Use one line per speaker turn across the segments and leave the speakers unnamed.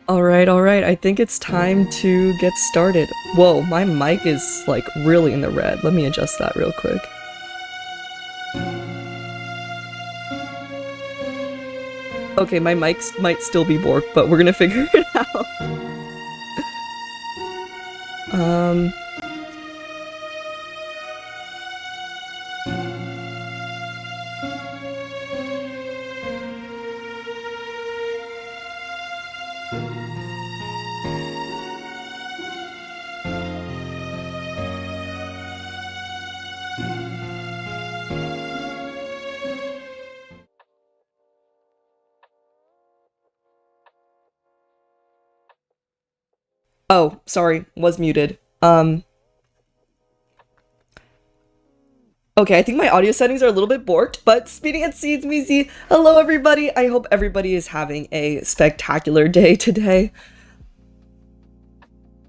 All right, I think it's time to get started. Whoa, my mic is like really in the red. Let me adjust that real quick. Okay, my mic might still be borked, but we're gonna figure it out. Um... Oh, sorry, was muted. Okay, I think my audio settings are a little bit borked, but speeding at seeds, Meezy. Hello, everybody. I hope everybody is having a spectacular day today.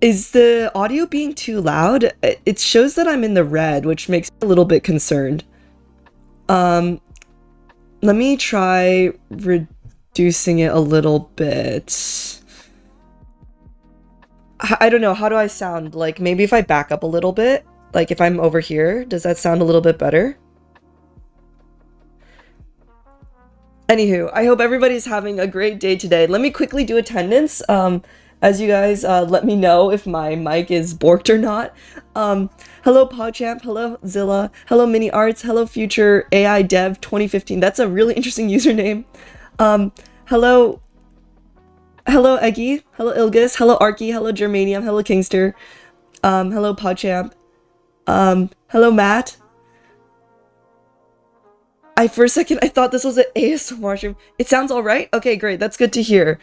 Is the audio being too loud? It shows that I'm in the red, which makes me a little bit concerned. Let me try reducing it a little bit. I don't know, how do I sound? Like, maybe if I back up a little bit? Like, if I'm over here, does that sound a little bit better? Anywho, I hope everybody's having a great day today. Let me quickly do attendance. As you guys let me know if my mic is borked or not. Hello PodChamp, hello Zilla, hello Mini Arts, hello Future AI Dev 2015. That's a really interesting username. Hello Eggy, hello Ilgus, hello Arky, hello Germanium, hello Kingster, hello PodChamp, hello Matt. For a second I thought this was an ASMR stream. It sounds alright? Okay, great, that's good to hear.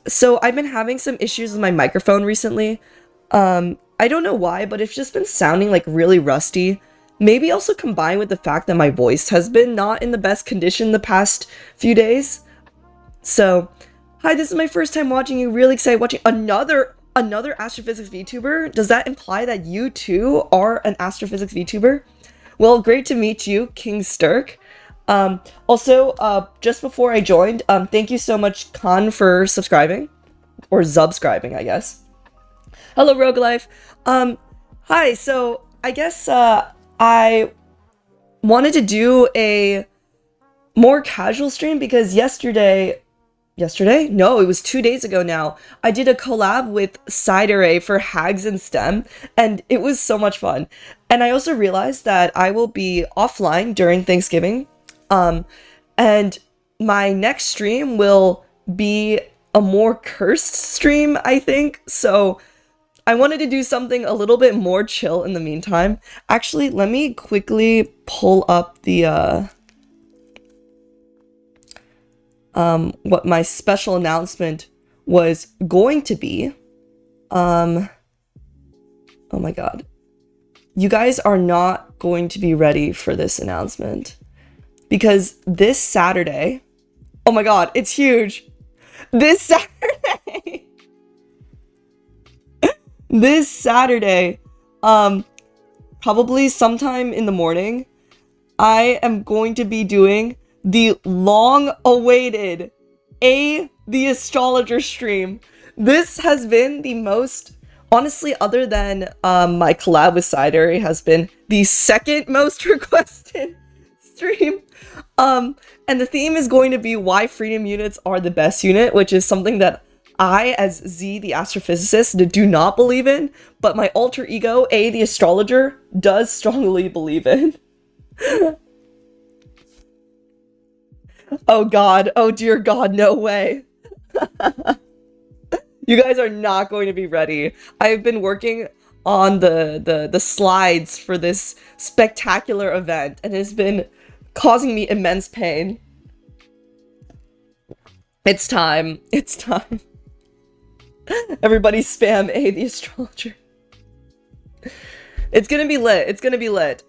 So I've been having some issues with my microphone recently. I don't know why, but it's just been sounding like really rusty. Maybe also combined with the fact that my voice has been not in the best condition the past few days. So, hi, this is my first time watching you. Really excited watching another astrophysics VTuber. Does that imply that you too are an astrophysics VTuber? Well, great to meet you, King Sturk. Just before I joined, thank you so much, Khan, for subscribing. Or subscribing, I guess. Hello, Rogalife. Hi, so I guess, I wanted to do a more casual stream because yesterday? No, it was 2 days ago now. I did a collab with Syzygy for Hags in STEM, and it was so much fun. And I also realized that I will be offline during Thanksgiving. And my next stream will be a more cursed stream, I think. So I wanted to do something a little bit more chill in the meantime. Actually, let me quickly pull up the, what my special announcement was going to be. Oh my god. You guys are not going to be ready for this announcement. Because this Saturday, oh my god, it's huge. This Saturday, this Saturday, probably sometime in the morning, I am going to be doing the long-awaited the Astrologer stream. This has been the most, honestly, other than my collab with Syzygy, has been the second most requested stream. And the theme is going to be why freedom units are the best unit, which is something that I, as Z, the astrophysicist, do not believe in, but my alter ego, A, the astrologer, does strongly believe in. Oh god, oh dear god, no way. You guys are not going to be ready. I've been working on the slides for this spectacular event, and it has been causing me immense pain. It's time. It's time. Everybody spam A, the astrologer. It's gonna be lit. It's gonna be lit.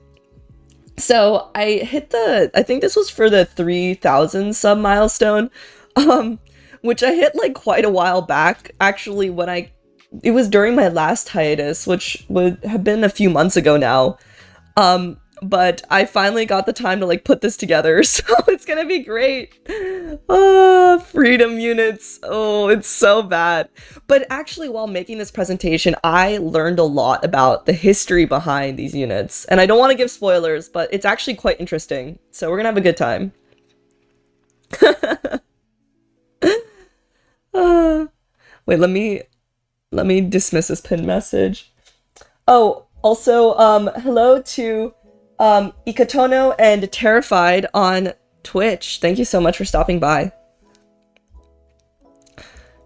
So I hit I think this was for the 3,000 sub milestone, which I hit like quite a while back. Actually, it was during my last hiatus, which would have been a few months ago now. But I finally got the time to like put this together, so it's gonna be great. Oh, freedom units. Oh, it's so bad. But actually, while making this presentation, I learned a lot about the history behind these units. And I don't want to give spoilers, but it's actually quite interesting. So we're gonna have a good time. Wait, let me dismiss this pinned message. Oh, also, hello to Ikatono and Terrified on Twitch. Thank you so much for stopping by.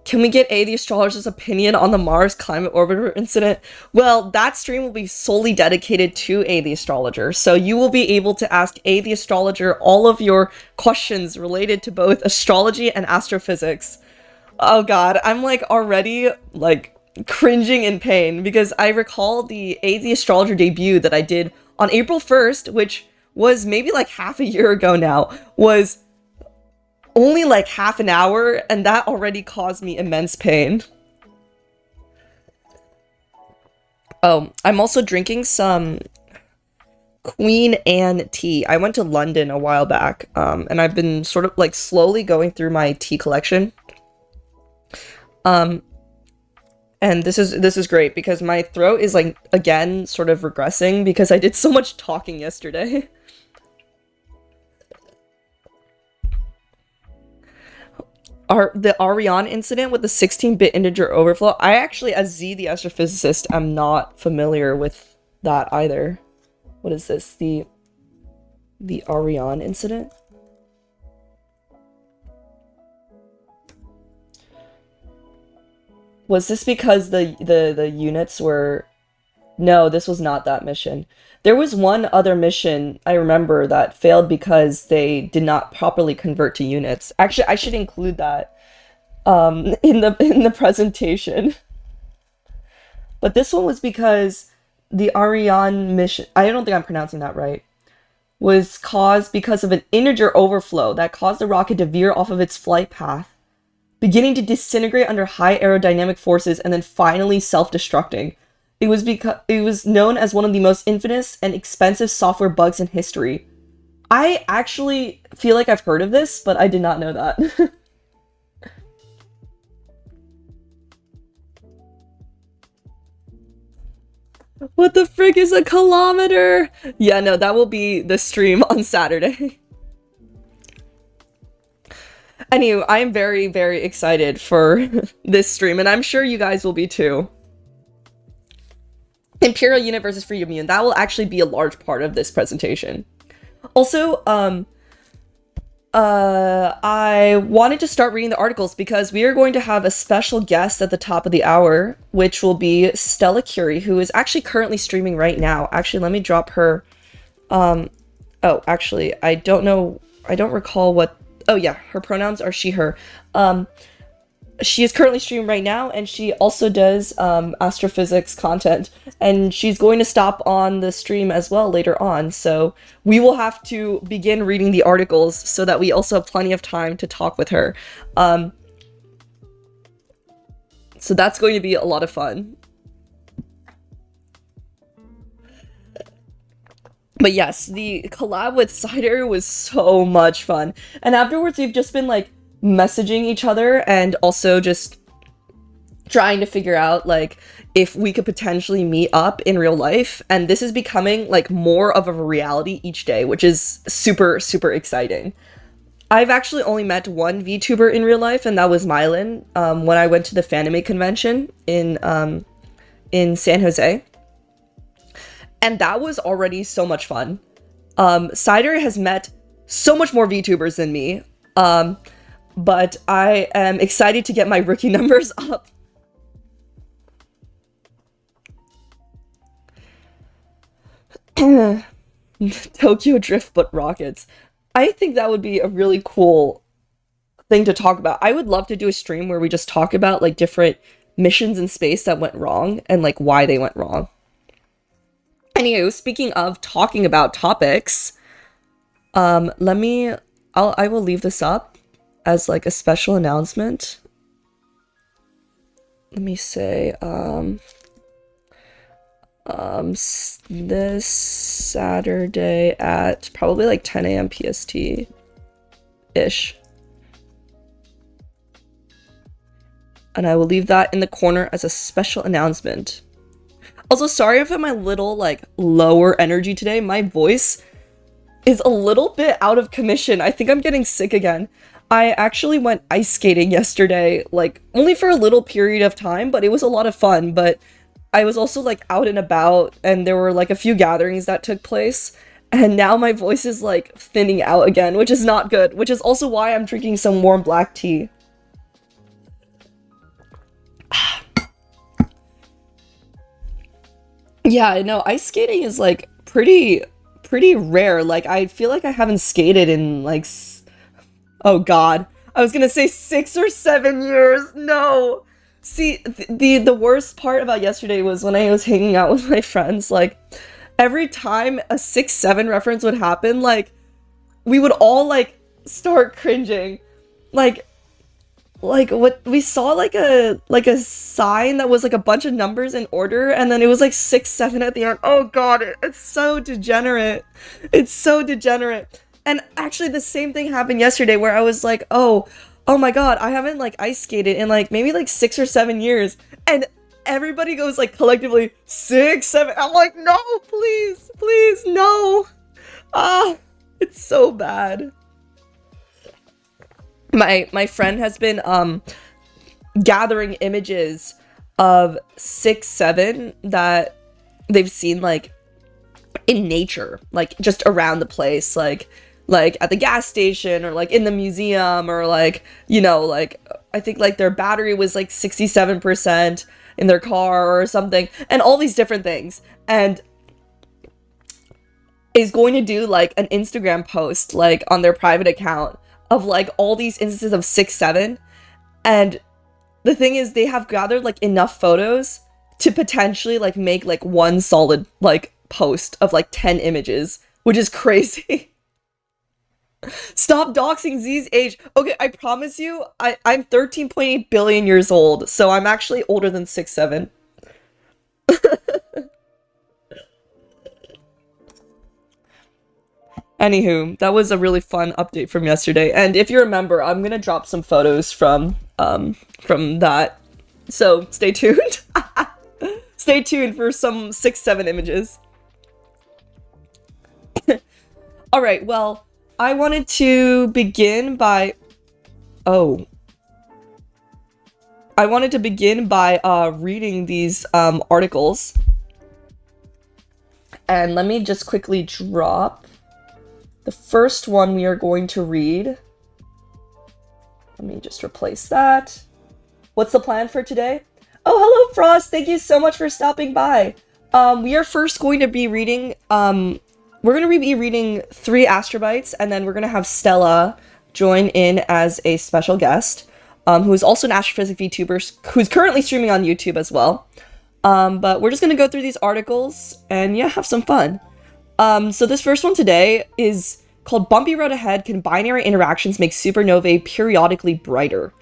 Can we get the astrologer's opinion on the Mars climate orbiter incident? Well, that stream will be solely dedicated to the astrologer, so you will be able to ask the astrologer all of your questions related to both astrology and astrophysics. Oh god, I'm like already like cringing in pain because I recall the astrologer debut that I did on April 1st, which was maybe like half a year ago now, was only like half an hour, and that already caused me immense pain. Oh, I'm also drinking some Queen Anne tea. I went to London a while back, and I've been sort of like slowly going through my tea collection. And this is great because my throat is like again sort of regressing because I did so much talking yesterday. The Ariane incident with the 16-bit integer overflow. I actually, as Z the astrophysicist, am not familiar with that either. What is this? The Ariane incident? Was this because the units were... No, this was not that mission. There was one other mission I remember that failed because they did not properly convert to units. Actually, I should include that. in the presentation. But this one was because the Ariane mission, I don't think I'm pronouncing that right, was caused because of an integer overflow that caused the rocket to veer off of its flight path, beginning to disintegrate under high aerodynamic forces and then finally self-destructing. It was known as one of the most infamous and expensive software bugs in history. I actually feel like I've heard of this, but I did not know that. What the frick is a kilometer? Yeah, no, that will be the stream on Saturday. Anyway, I am very, very excited for this stream, and I'm sure you guys will be too. Imperial Unit versus Free Immune. That will actually be a large part of this presentation. Also, I wanted to start reading the articles because we are going to have a special guest at the top of the hour, which will be Stella Curie, who is actually currently streaming right now. Actually, let me drop her. Oh, actually, I don't know. I don't recall what. Oh yeah, her pronouns are she, her. She is currently streaming right now, and she also does astrophysics content, and she's going to stop on the stream as well later on, so we will have to begin reading the articles so that we also have plenty of time to talk with her. So that's going to be a lot of fun. But yes, the collab with Cider was so much fun, and afterwards we've just been like messaging each other and also just trying to figure out like if we could potentially meet up in real life, and this is becoming like more of a reality each day, which is super, super exciting. I've actually only met one VTuber in real life, and that was Mylan, when I went to the Fanime convention in San Jose, and that was already so much fun. Cider has met so much more VTubers than me, but I am excited to get my rookie numbers up. Tokyo Drift but rockets. I think that would be a really cool thing to talk about. I would love to do a stream where we just talk about like different missions in space that went wrong and like why they went wrong. Anywho, speaking of talking about topics, I will leave this up as like a special announcement. Let me say, this Saturday at probably like 10 a.m. PST-ish. And I will leave that in the corner as a special announcement. Also, sorry if I'm a little like lower energy today. My voice is a little bit out of commission. I think I'm getting sick again. I actually went ice skating yesterday, like only for a little period of time, but it was a lot of fun. But I was also like out and about, and there were like a few gatherings that took place, and now my voice is like thinning out again, which is not good, which is also why I'm drinking some warm black tea. Yeah, no, ice skating is like pretty rare. Like I feel like I haven't skated in like oh god, I was gonna say 6 or 7 years. No, see, the worst part about yesterday was when I was hanging out with my friends. Like every time a 6-7 reference would happen, like we would all like start cringing. Like what we saw, like a sign that was like a bunch of numbers in order, and then it was like 6-7 at the end. Oh god, it's so degenerate. It's so degenerate. And actually the same thing happened yesterday where I was like, oh my god, I haven't like ice skated in like maybe like 6 or 7 years, and everybody goes like collectively 6, 7. I'm like, no, please, no. It's so bad. My friend has been gathering images of 6-7 that they've seen like in nature, like just around the place, like at the gas station or like in the museum, or like, you know, like I think like their battery was like 67% in their car or something, and all these different things, and is going to do like an Instagram post like on their private account of like all these instances of 6-7, And the thing is, they have gathered like enough photos to potentially like make like one solid like post of like 10 images, which is crazy. Stop doxing Z's age. Okay, I promise you, I'm 13.8 billion years old, so I'm actually older than 6'7". Anywho, that was a really fun update from yesterday. And if you remember, I'm gonna drop some photos from that. So stay tuned. Stay tuned for some 6'7" images. Alright, well, I wanted to begin by reading these articles. And let me just quickly drop the first one we are going to read. Let me just replace that. What's the plan for today? Oh, hello, Frost! Thank you so much for stopping by. We are first going to be reading, we're going to be reading 3 Astrobites, and then we're going to have Stella join in as a special guest, who is also an astrophysics VTuber, who's currently streaming on YouTube as well. But we're just going to go through these articles, and yeah, have some fun. So this first one today is called Bumpy Road Ahead, Can Binary Interactions Make Supernovae Periodically Brighter?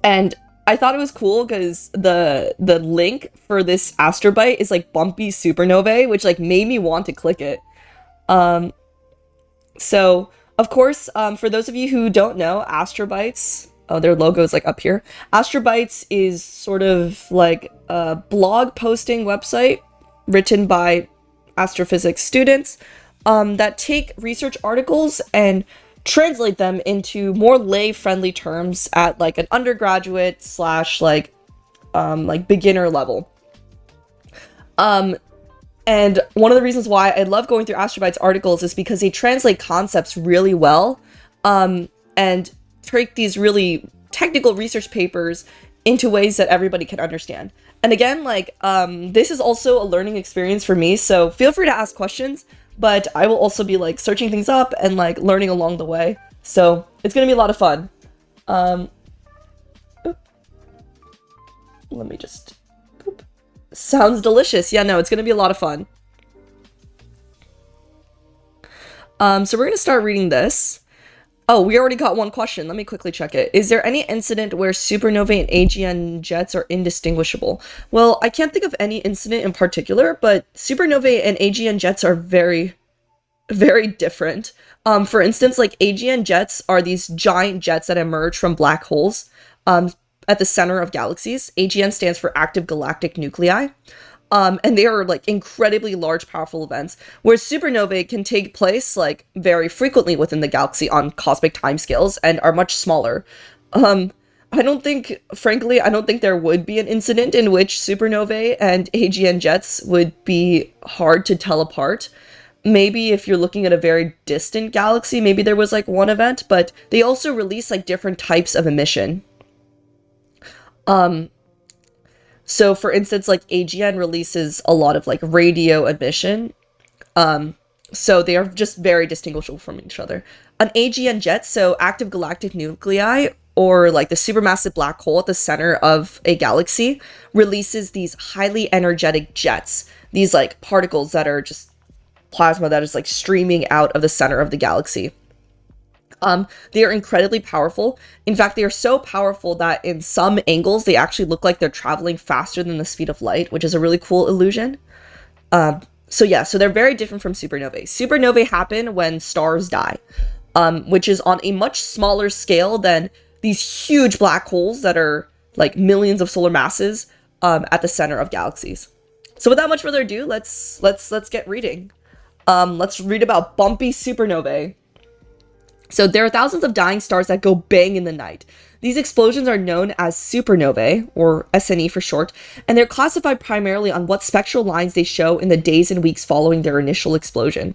And I thought it was cool because the link for this Astrobite is like Bumpy Supernovae, which like made me want to click it. So of course, for those of you who don't know, Astrobites, oh, their logo is like up here. Astrobites is sort of like a blog posting website written by astrophysics students that take research articles and translate them into more lay-friendly terms at like an undergraduate slash like beginner level. And one of the reasons why I love going through Astrobites articles is because they translate concepts really well, and take these really technical research papers into ways that everybody can understand. And again, like, this is also a learning experience for me, so feel free to ask questions, but I will also be, like, searching things up and, like, learning along the way. So, it's gonna be a lot of fun. Let me just... Boop. Sounds delicious. Yeah, no, it's gonna be a lot of fun. So we're gonna start reading this. Oh, we already got one question. Let me quickly check it. Is there any incident where supernovae and AGN jets are indistinguishable? Well, I can't think of any incident in particular, but supernovae and AGN jets are very, very different. For instance, like AGN jets are these giant jets that emerge from black holes at the center of galaxies. AGN stands for active galactic nuclei. And they are like incredibly large, powerful events, where supernovae can take place like very frequently within the galaxy on cosmic timescales and are much smaller. Frankly, I don't think there would be an incident in which supernovae and AGN jets would be hard to tell apart. Maybe if you're looking at a very distant galaxy, maybe there was like one event, but they also release like different types of emission. So for instance, like AGN releases a lot of like radio emission. So they are just very distinguishable from each other. An AGN jet, so active galactic nuclei, or like the supermassive black hole at the center of a galaxy, releases these highly energetic jets. These like particles that are just plasma that is like streaming out of the center of the galaxy. They are incredibly powerful. In fact, they are so powerful that in some angles, they actually look like they're traveling faster than the speed of light, which is a really cool illusion. So they're very different from supernovae. Supernovae happen when stars die, which is on a much smaller scale than these huge black holes that are like millions of solar masses at the center of galaxies. So without much further ado, let's get reading. Let's read about Bumpy supernovae. So there are thousands of dying stars that go bang in the night. These explosions are known as supernovae, or SNE for short, and they're classified primarily on what spectral lines they show in the days and weeks following their initial explosion.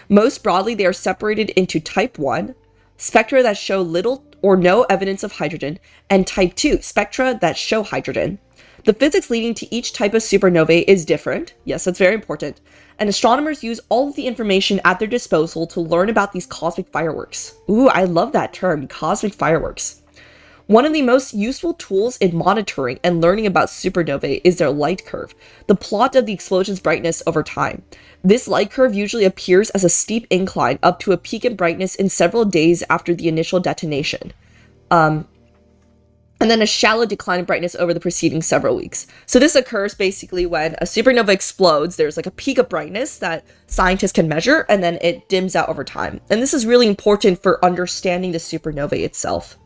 Most broadly, they are separated into Type 1, spectra that show little or no evidence of hydrogen, and Type 2, spectra that show hydrogen. The physics leading to each type of supernovae is different. Yes, that's very important. And astronomers use all of the information at their disposal to learn about these cosmic fireworks. Ooh, I love that term, cosmic fireworks. One of the most useful tools in monitoring and learning about supernovae is their light curve, the plot of the explosion's brightness over time. This light curve usually appears as a steep incline up to a peak in brightness in several days after the initial detonation. And then a shallow decline in brightness over the preceding several weeks. So this occurs basically when a supernova explodes, there's like a peak of brightness that scientists can measure, and then it dims out over time. And this is really important for understanding the supernovae itself.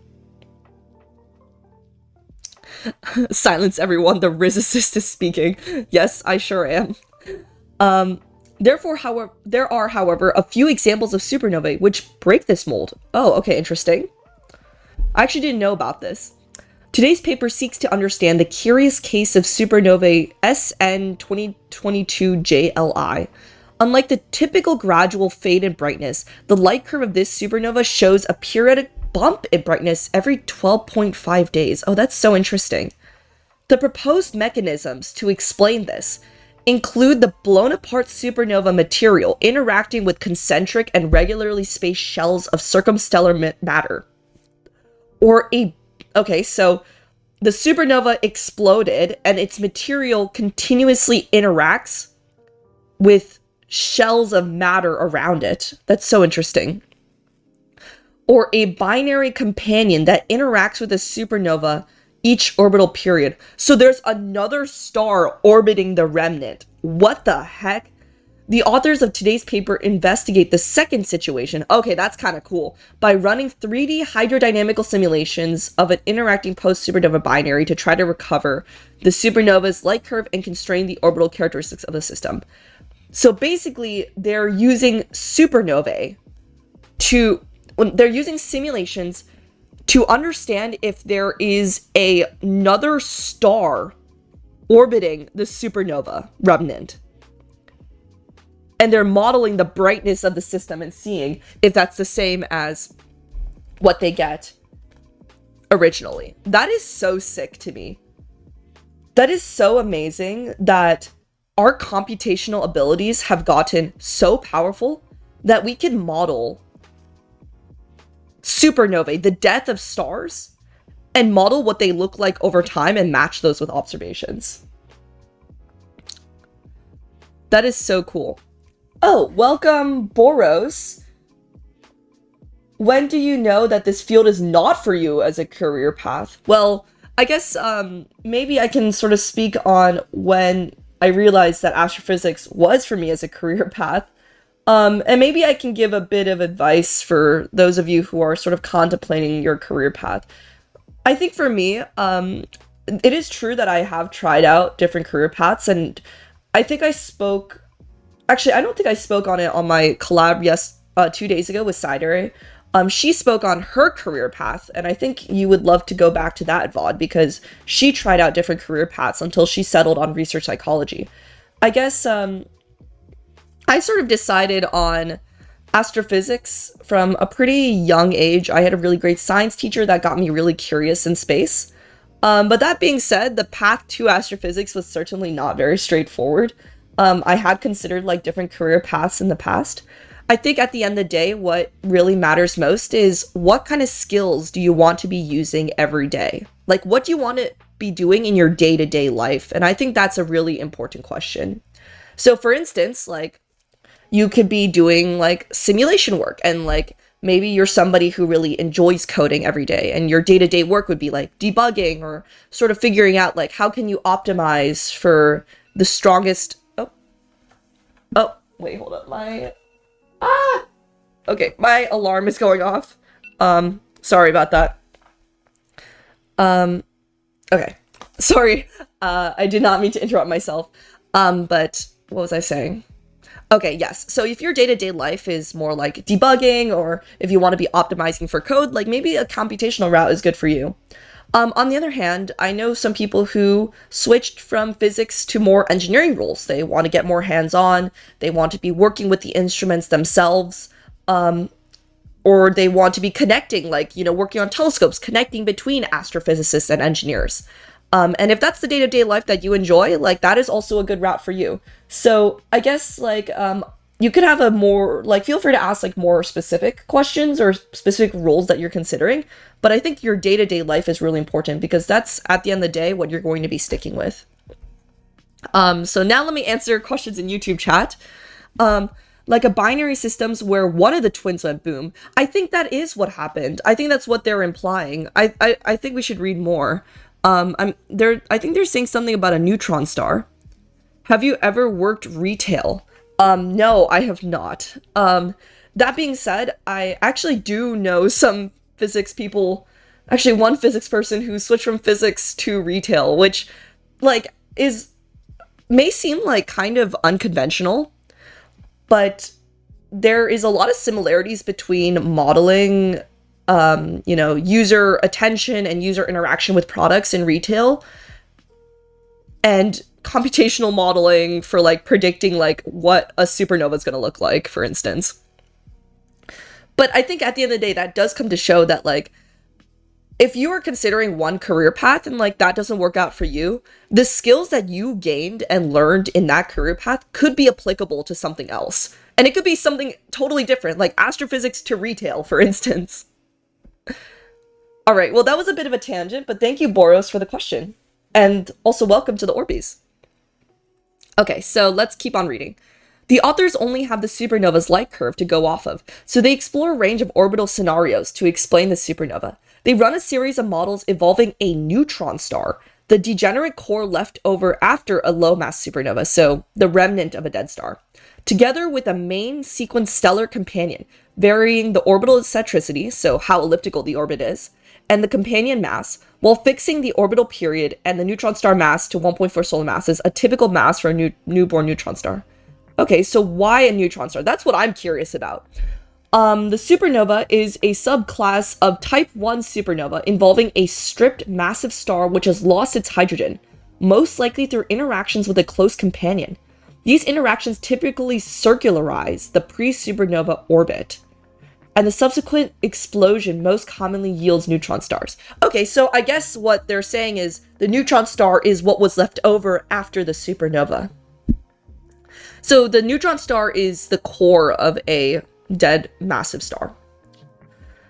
Silence everyone, the Riz assist is speaking. Yes, I sure am. There are, however, a few examples of supernovae which break this mold. Oh, okay, interesting. I actually didn't know about this. Today's paper seeks to understand the curious case of supernovae SN 2022JLI. Unlike the typical gradual fade in brightness, the light curve of this supernova shows a periodic bump in brightness every 12.5 days. Oh, that's so interesting. The proposed mechanisms to explain this include the blown apart supernova material interacting with concentric and regularly spaced shells of circumstellar matter. Okay, so the supernova exploded and its material continuously interacts with shells of matter around it. That's so interesting. Or a binary companion that interacts with a supernova each orbital period. So there's another star orbiting the remnant. What the heck? The authors of today's paper investigate the second situation. Okay, that's kind of cool. By running 3D hydrodynamical simulations of an interacting post-supernova binary to try to recover the supernova's light curve and constrain the orbital characteristics of the system. So basically, they're using supernovae they're using simulations to understand if there is another star orbiting the supernova remnant. And they're modeling the brightness of the system and seeing if that's the same as what they get originally. That is so sick to me. That is so amazing that our computational abilities have gotten so powerful that we can model supernovae, the death of stars, and model what they look like over time and match those with observations. That is so cool. Oh, welcome, Boros. When do you know that this field is not for you as a career path? Well, I guess maybe I can sort of speak on when I realized that astrophysics was for me as a career path. And maybe I can give a bit of advice for those of you who are sort of contemplating your career path. I think for me, it is true that I have tried out different career paths, and I think I spoke... Actually, I don't think I spoke on it on my collab 2 days ago with Syzygy. She spoke on her career path, and I think you would love to go back to that VOD because she tried out different career paths until she settled on research psychology. I guess I sort of decided on astrophysics from a pretty young age. I had a really great science teacher that got me really curious in space. But that being said, the path to astrophysics was certainly not very straightforward. I had considered like different career paths in the past. I think at the end of the day, what really matters most is what kind of skills do you want to be using every day? Like, what do you want to be doing in your day-to-day life? And I think that's a really important question. So for instance, like, you could be doing like simulation work, and like maybe you're somebody who really enjoys coding every day, and your day-to-day work would be like debugging or sort of figuring out like how can you optimize for the strongest... Oh, wait, hold up. Okay, my alarm is going off. Sorry about that. Okay. Sorry. I did not mean to interrupt myself. But what was I saying? Okay, yes. So if your day-to-day life is more like debugging, or if you want to be optimizing for code, like maybe a computational route is good for you. On the other hand, I know some people who switched from physics to more engineering roles. They want to get more hands-on, they want to be working with the instruments themselves, or they want to be connecting, like, you know, working on telescopes, connecting between astrophysicists and engineers. And if that's the day-to-day life that you enjoy, like, that is also a good route for you. So I guess, like, you could have a more, like, feel free to ask, like, more specific questions or specific roles that you're considering. But I think your day-to-day life is really important because that's, at the end of the day, what you're going to be sticking with. So now let me answer questions in YouTube chat. Like a binary systems where one of the twins went boom. I think that is what happened. I think that's what they're implying. I think we should read more. I think they're saying something about a neutron star. Have you ever worked retail? No, I have not. That being said, I actually do know some physics people, actually one physics person who switched from physics to retail, which, like, may seem like kind of unconventional, but there is a lot of similarities between modeling, user attention and user interaction with products in retail and computational modeling for, like, predicting, like, what a supernova is going to look like, for instance. But I think at the end of the day, that does come to show that, like, if you are considering one career path and, like, that doesn't work out for you, the skills that you gained and learned in that career path could be applicable to something else. And it could be something totally different, like astrophysics to retail, for instance. All right, well, that was a bit of a tangent, but thank you, Boros, for the question. And also welcome to the Orbeez. Okay, so let's keep on reading. The authors only have the supernova's light curve to go off of, so they explore a range of orbital scenarios to explain the supernova. They run a series of models involving a neutron star, the degenerate core left over after a low-mass supernova, so the remnant of a dead star, together with a main sequence stellar companion, varying the orbital eccentricity, so how elliptical the orbit is, and the companion mass, while fixing the orbital period and the neutron star mass to 1.4 solar masses, a typical mass for a newborn neutron star. Okay, so why a neutron star? That's what I'm curious about. The supernova is a subclass of type 1 supernova involving a stripped massive star which has lost its hydrogen, most likely through interactions with a close companion. These interactions typically circularize the pre-supernova orbit, and the subsequent explosion most commonly yields neutron stars. Okay, so I guess what they're saying is the neutron star is what was left over after the supernova. So the neutron star is the core of a dead massive star.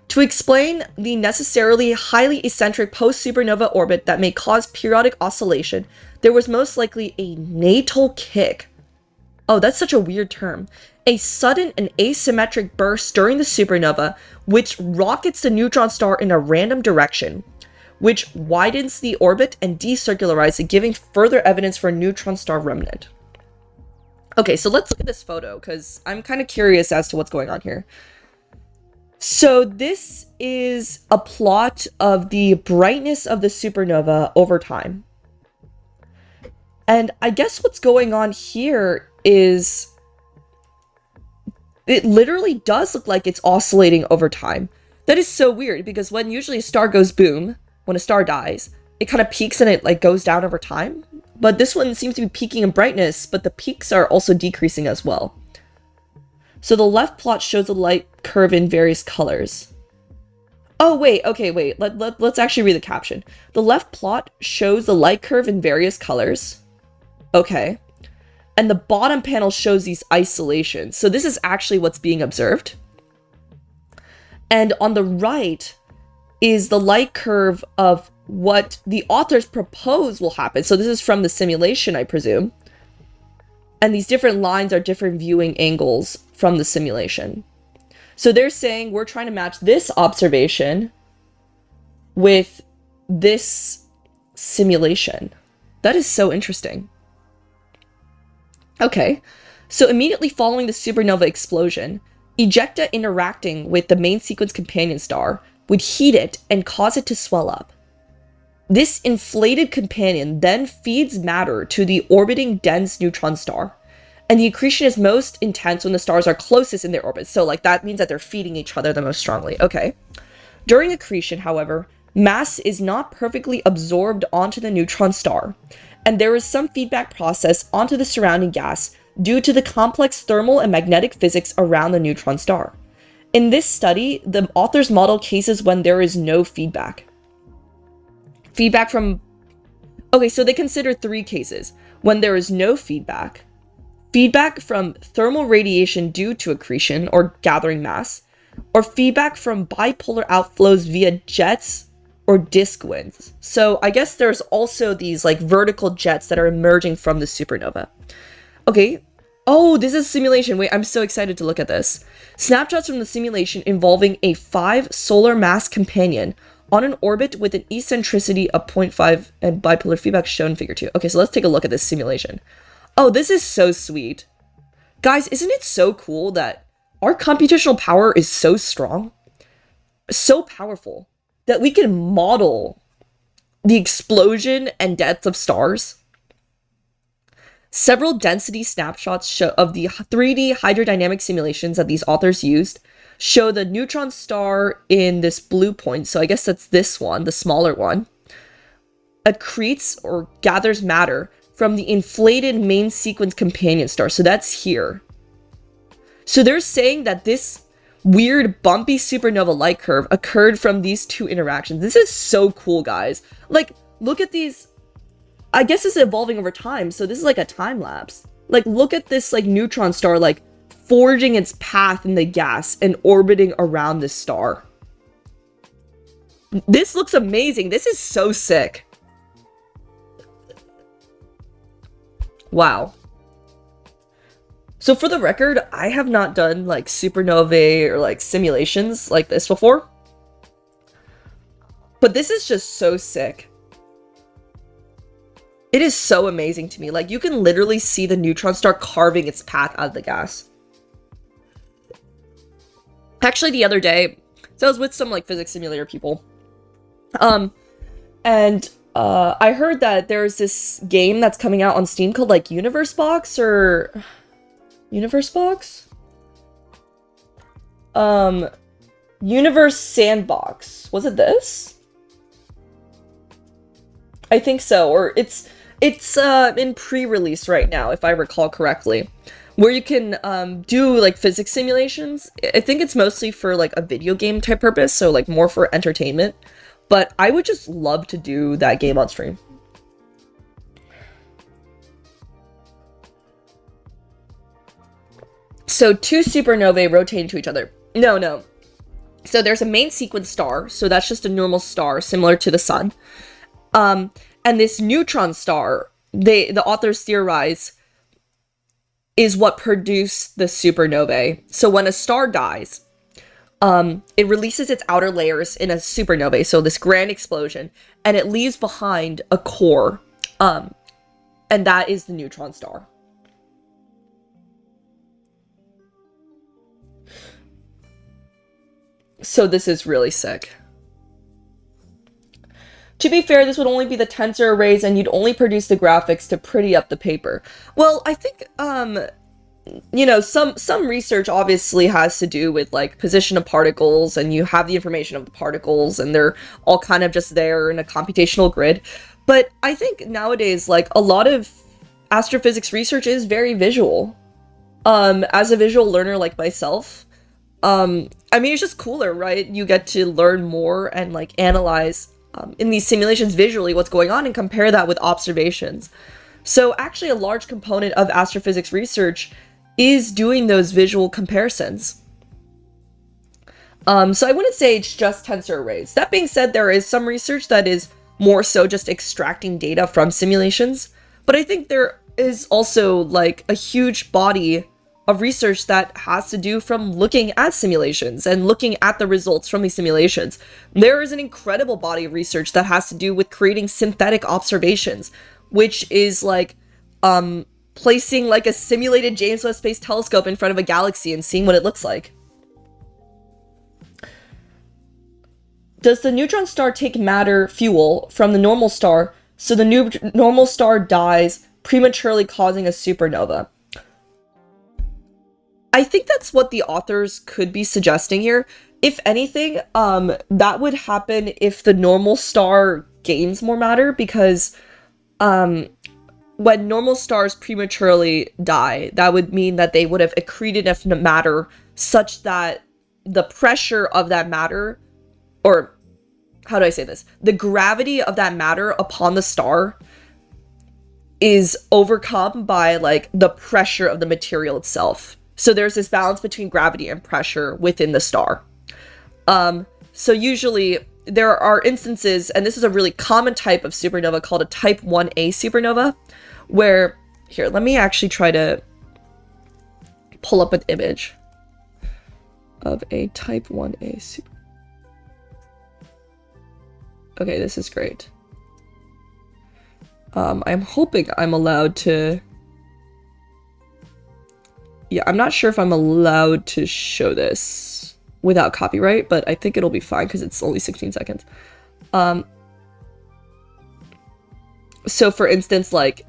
To explain the necessarily highly eccentric post-supernova orbit that may cause periodic oscillation, there was most likely a natal kick. Oh, that's such a weird term. A sudden and asymmetric burst during the supernova, which rockets the neutron star in a random direction, which widens the orbit and decircularizes it, giving further evidence for a neutron star remnant. Okay, so let's look at this photo, because I'm kind of curious as to what's going on here. So this is a plot of the brightness of the supernova over time. And I guess what's going on here is it literally does look like it's oscillating over time. That is so weird, because when usually a star goes boom, when a star dies, it kind of peaks and it, like, goes down over time. But this one seems to be peaking in brightness, but the peaks are also decreasing as well. So the left plot shows the light curve in various colors. Oh, wait, okay, wait. Let's actually read the caption. The left plot shows the light curve in various colors. Okay. And the bottom panel shows these isolations. So this is actually what's being observed. And on the right is the light curve of what the authors propose will happen. So this is from the simulation, I presume. And these different lines are different viewing angles from the simulation. So they're saying we're trying to match this observation with this simulation. That is so interesting. Okay, so immediately following the supernova explosion, ejecta interacting with the main sequence companion star would heat it and cause it to swell up. This inflated companion then feeds matter to the orbiting dense neutron star, and the accretion is most intense when the stars are closest in their orbits. So, like, that means that they're feeding each other the most strongly. Okay. During accretion, however, mass is not perfectly absorbed onto the neutron star, and there is some feedback process onto the surrounding gas due to the complex thermal and magnetic physics around the neutron star. In this study, the authors model cases when there is no feedback. Feedback from... Okay, so they consider 3 cases: when there is no feedback, feedback from thermal radiation due to accretion or gathering mass, or feedback from bipolar outflows via jets or disk winds. So I guess there's also these like vertical jets that are emerging from the supernova. Okay. Oh, this is a simulation. Wait, I'm so excited to look at this. Snapshots from the simulation involving a 5 solar mass companion on an orbit with an eccentricity of 0.5 and bipolar feedback shown in figure 2. Okay, so let's take a look at this simulation. Oh, this is so sweet. Guys, isn't it so cool that our computational power is so strong, so powerful, that we can model the explosion and death of stars? Several density snapshots of the 3D hydrodynamic simulations that these authors used show the neutron star in this blue point, so I guess that's this one, the smaller one, accretes or gathers matter from the inflated main sequence companion star, so that's here. So they're saying that this weird bumpy supernova light curve occurred from these 2 interactions. This is so cool, guys. Like, look at these. I guess it's evolving over time, so this is like a time lapse. Like, look at this like neutron star like forging its path in the gas and orbiting around this star. This looks amazing. This is so sick. Wow. So for the record, I have not done like supernovae or like simulations like this before. But this is just so sick. It is so amazing to me. Like, you can literally see the neutron star carving its path out of the gas. Actually, the other day, so I was with some like physics simulator people. I heard that there's this game that's coming out on Steam called like Universe Box or Universe Box? Universe Sandbox. Was it this? I think so, or it's in pre-release right now, if I recall correctly, where you can do like physics simulations. I think it's mostly for like a video game type purpose, so like more for entertainment. But I would just love to do that game on stream. So 2 supernovae rotate into each other. No. So there's a main sequence star, so that's just a normal star similar to the sun. And this neutron star, the authors theorize, is what produced the supernovae. So when a star dies, it releases its outer layers in a supernovae, so this grand explosion, and it leaves behind a core, and that is the neutron star. So this is really sick. To be fair, this would only be the tensor arrays, and you'd only produce the graphics to pretty up the paper. Well, I think, you know, some research obviously has to do with, like, position of particles, and you have the information of the particles, and they're all kind of just there in a computational grid. But I think nowadays, like, a lot of astrophysics research is very visual. As a visual learner like myself, I mean, it's just cooler, right? You get to learn more and, like, analyze in these simulations visually what's going on and compare that with observations. So actually a large component of astrophysics research is doing those visual comparisons. So I wouldn't say it's just tensor arrays. That being said, there is some research that is more so just extracting data from simulations, but I think there is also like a huge body of research that has to do from looking at simulations and looking at the results from these simulations. There is an incredible body of research that has to do with creating synthetic observations, which is like placing like a simulated James Webb Space Telescope in front of a galaxy and seeing what it looks like. Does the neutron star take matter fuel from the normal star so the normal star dies, prematurely causing a supernova? I think that's what the authors could be suggesting here. If anything, that would happen if the normal star gains more matter, because when normal stars prematurely die, that would mean that they would have accreted enough matter such that the pressure of that matter, or how do I say this? The gravity of that matter upon the star is overcome by like the pressure of the material itself. So there's this balance between gravity and pressure within the star. So usually there are instances, and this is a really common type of supernova called a type 1a supernova, where, here, let me actually try to pull up an image of a type 1a supernova. Okay, this is great. I'm hoping I'm allowed to... Yeah, I'm not sure if I'm allowed to show this without copyright, but I think it'll be fine because it's only 16 seconds. So for instance, like,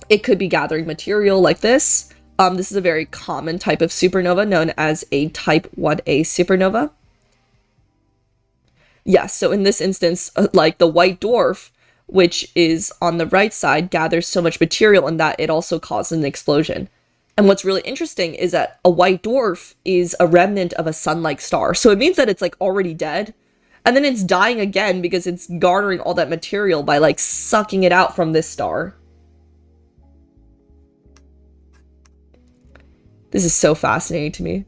it could be gathering material like this. This is a very common type of supernova known as a type 1a supernova. Yes, so in this instance, like the white dwarf, which is on the right side, gathers so much material and that it also causes an explosion. And what's really interesting is that a white dwarf is a remnant of a sun-like star. So it means that it's like already dead. And then it's dying again because it's garnering all that material by like sucking it out from this star. This is so fascinating to me.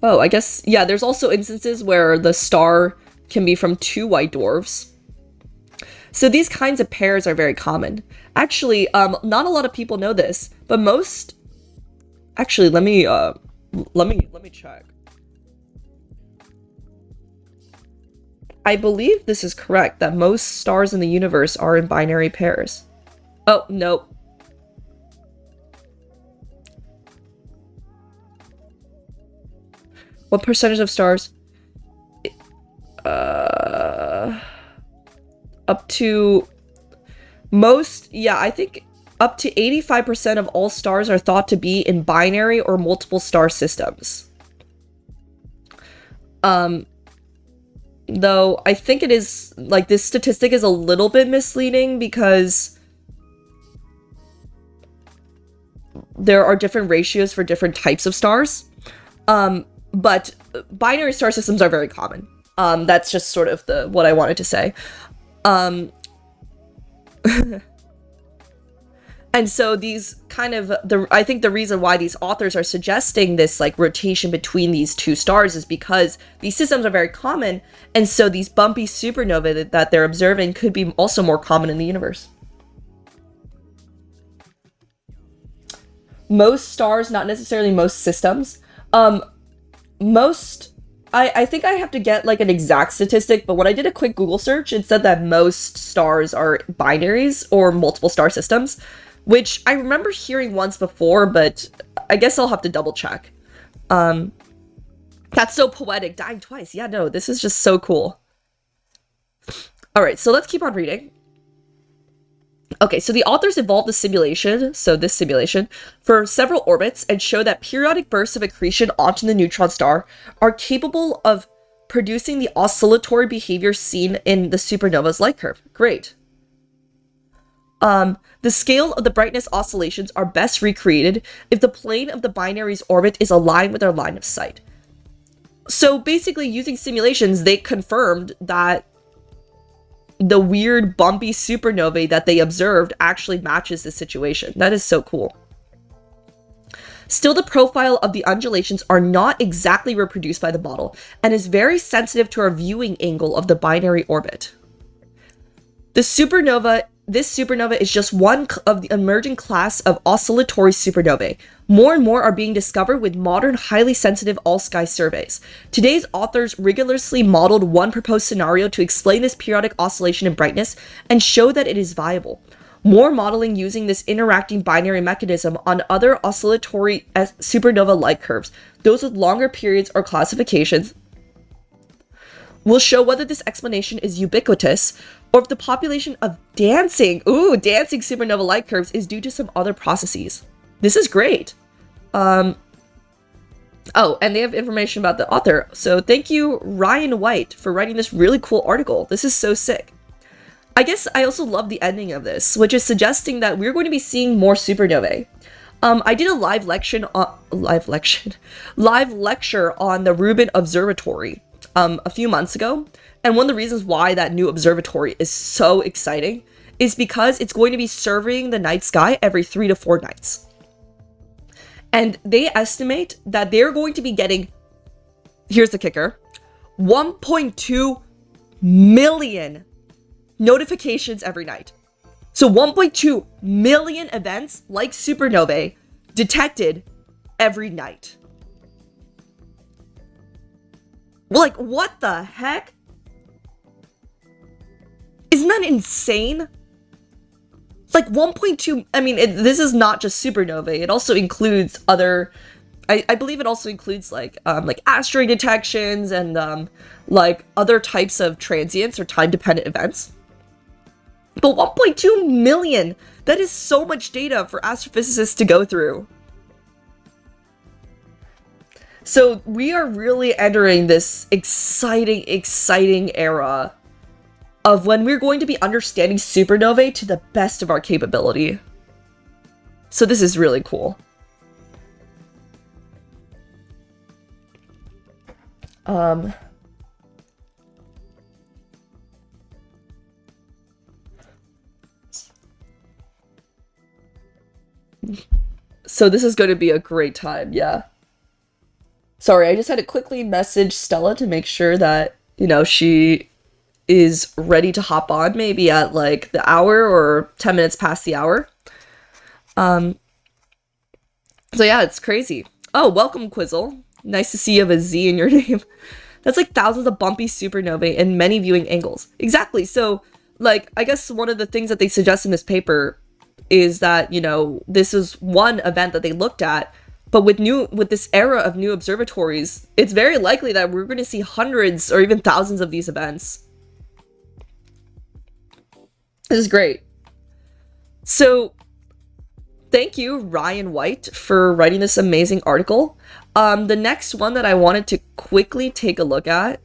Oh, I guess, yeah, there's also instances where the star can be from two white dwarfs. So these kinds of pairs are very common. Actually, not a lot of people know this, but most... Actually, let me check. I believe this is correct, that most stars in the universe are in binary pairs. Oh, no. What percentage of stars? Up to most, yeah, I think up to 85% of all stars are thought to be in binary or multiple star systems. Though I think it is, like, this statistic is a little bit misleading because there are different ratios for different types of stars. But binary star systems are very common. That's just sort of what I wanted to say. And so these kind of, I think the reason why these authors are suggesting this like rotation between these two stars is because these systems are very common, and so these bumpy supernovae that they're observing could be also more common in the universe. Most stars, not necessarily most systems. I think I have to get like an exact statistic, but when I did a quick Google search, it said that most stars are binaries or multiple star systems, which I remember hearing once before, but I guess I'll have to double check. That's so poetic, dying twice. Yeah, no, this is just so cool. All right, so let's keep on reading. Okay, so the authors evolved the simulation, so this simulation, for several orbits and show that periodic bursts of accretion onto the neutron star are capable of producing the oscillatory behavior seen in the supernova's light curve. Great. The scale of the brightness oscillations are best recreated if the plane of the binary's orbit is aligned with their line of sight. So basically, using simulations, they confirmed that the weird bumpy supernovae that they observed actually matches the situation. That is so cool. Still, the profile of the undulations are not exactly reproduced by the model and is very sensitive to our viewing angle of the binary orbit. This supernova is just one of the emerging class of oscillatory supernovae. More and more are being discovered with modern, highly sensitive all-sky surveys. Today's authors rigorously modeled one proposed scenario to explain this periodic oscillation in brightness and show that it is viable. More modeling using this interacting binary mechanism on other oscillatory supernova light curves, those with longer periods or classifications, will show whether this explanation is ubiquitous or if the population of dancing supernova light curves is due to some other processes. This is great. Oh, and they have information about the author. So thank you, Ryan White, for writing this really cool article. This is so sick. I guess I also love the ending of this, which is suggesting that we're going to be seeing more supernovae. I did a live lecture on the Rubin Observatory a few months ago, And one of the reasons why that new observatory is so exciting is because it's going to be surveying the night sky every 3 to 4 nights. And they estimate that they're going to be getting, here's the kicker, 1.2 million notifications every night. So 1.2 million events like supernovae detected every night. Like, what the heck? Isn't that insane? Like 1.2, I mean, this is not just supernovae. It also includes other, I believe it also includes like asteroid detections and like other types of transients or time-dependent events. But 1.2 million, that is so much data for astrophysicists to go through. So we are really entering this exciting era of when we're going to be understanding supernovae to the best of our capability. So this is really cool. So this is going to be a great time, yeah. Sorry, I just had to quickly message Stella to make sure that, you know, she is ready to hop on maybe at like the hour or 10 minutes past the hour. So yeah, it's crazy. Oh, welcome, Quizzle. Nice to see you have a Z in your name. That's like thousands of bumpy supernovae and many viewing angles. Exactly. So, like, I guess one of the things that they suggest in this paper is that, you know, this is one event that they looked at, but with this era of new observatories, it's very likely that we're going to see hundreds or even thousands of these events. This is great. So, thank you, Ryan White, for writing this amazing article. The next one that I wanted to quickly take a look at,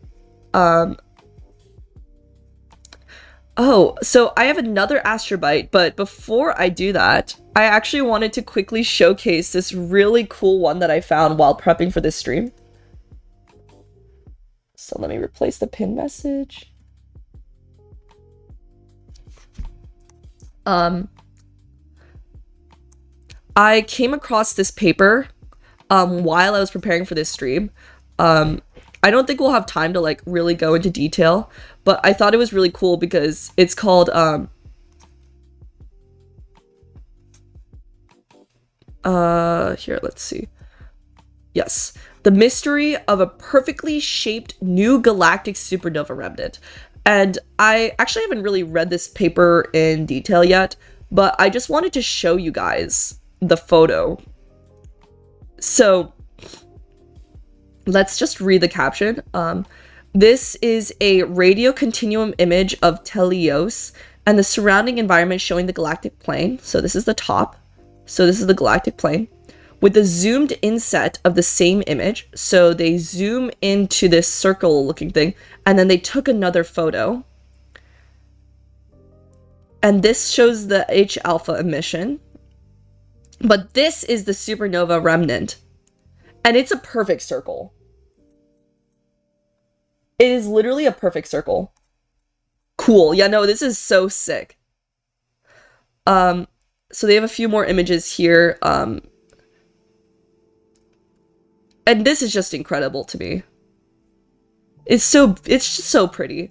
oh, so I have another Astrobite, but before I do that, I actually wanted to quickly showcase this really cool one that I found while prepping for this stream. So let me replace the pin message. I came across this paper while I was preparing for this stream. I don't think we'll have time to like really go into detail, but I thought it was really cool because it's called here, let's see. Yes, The Mystery of a Perfectly Shaped New Galactic Supernova Remnant. And I actually haven't really read this paper in detail yet, but I just wanted to show you guys the photo. So let's just read the caption. This is a radio continuum image of Teleios and the surrounding environment showing the galactic plane. So this is the top. So this is the galactic plane with the zoomed inset of the same image. So they zoom into this circle looking thing, and then they took another photo. And this shows the H alpha emission. But this is the supernova remnant. And it's a perfect circle. It is literally a perfect circle. Cool. Yeah, no, this is so sick. So they have a few more images here. And this is just incredible to me. It's just so pretty.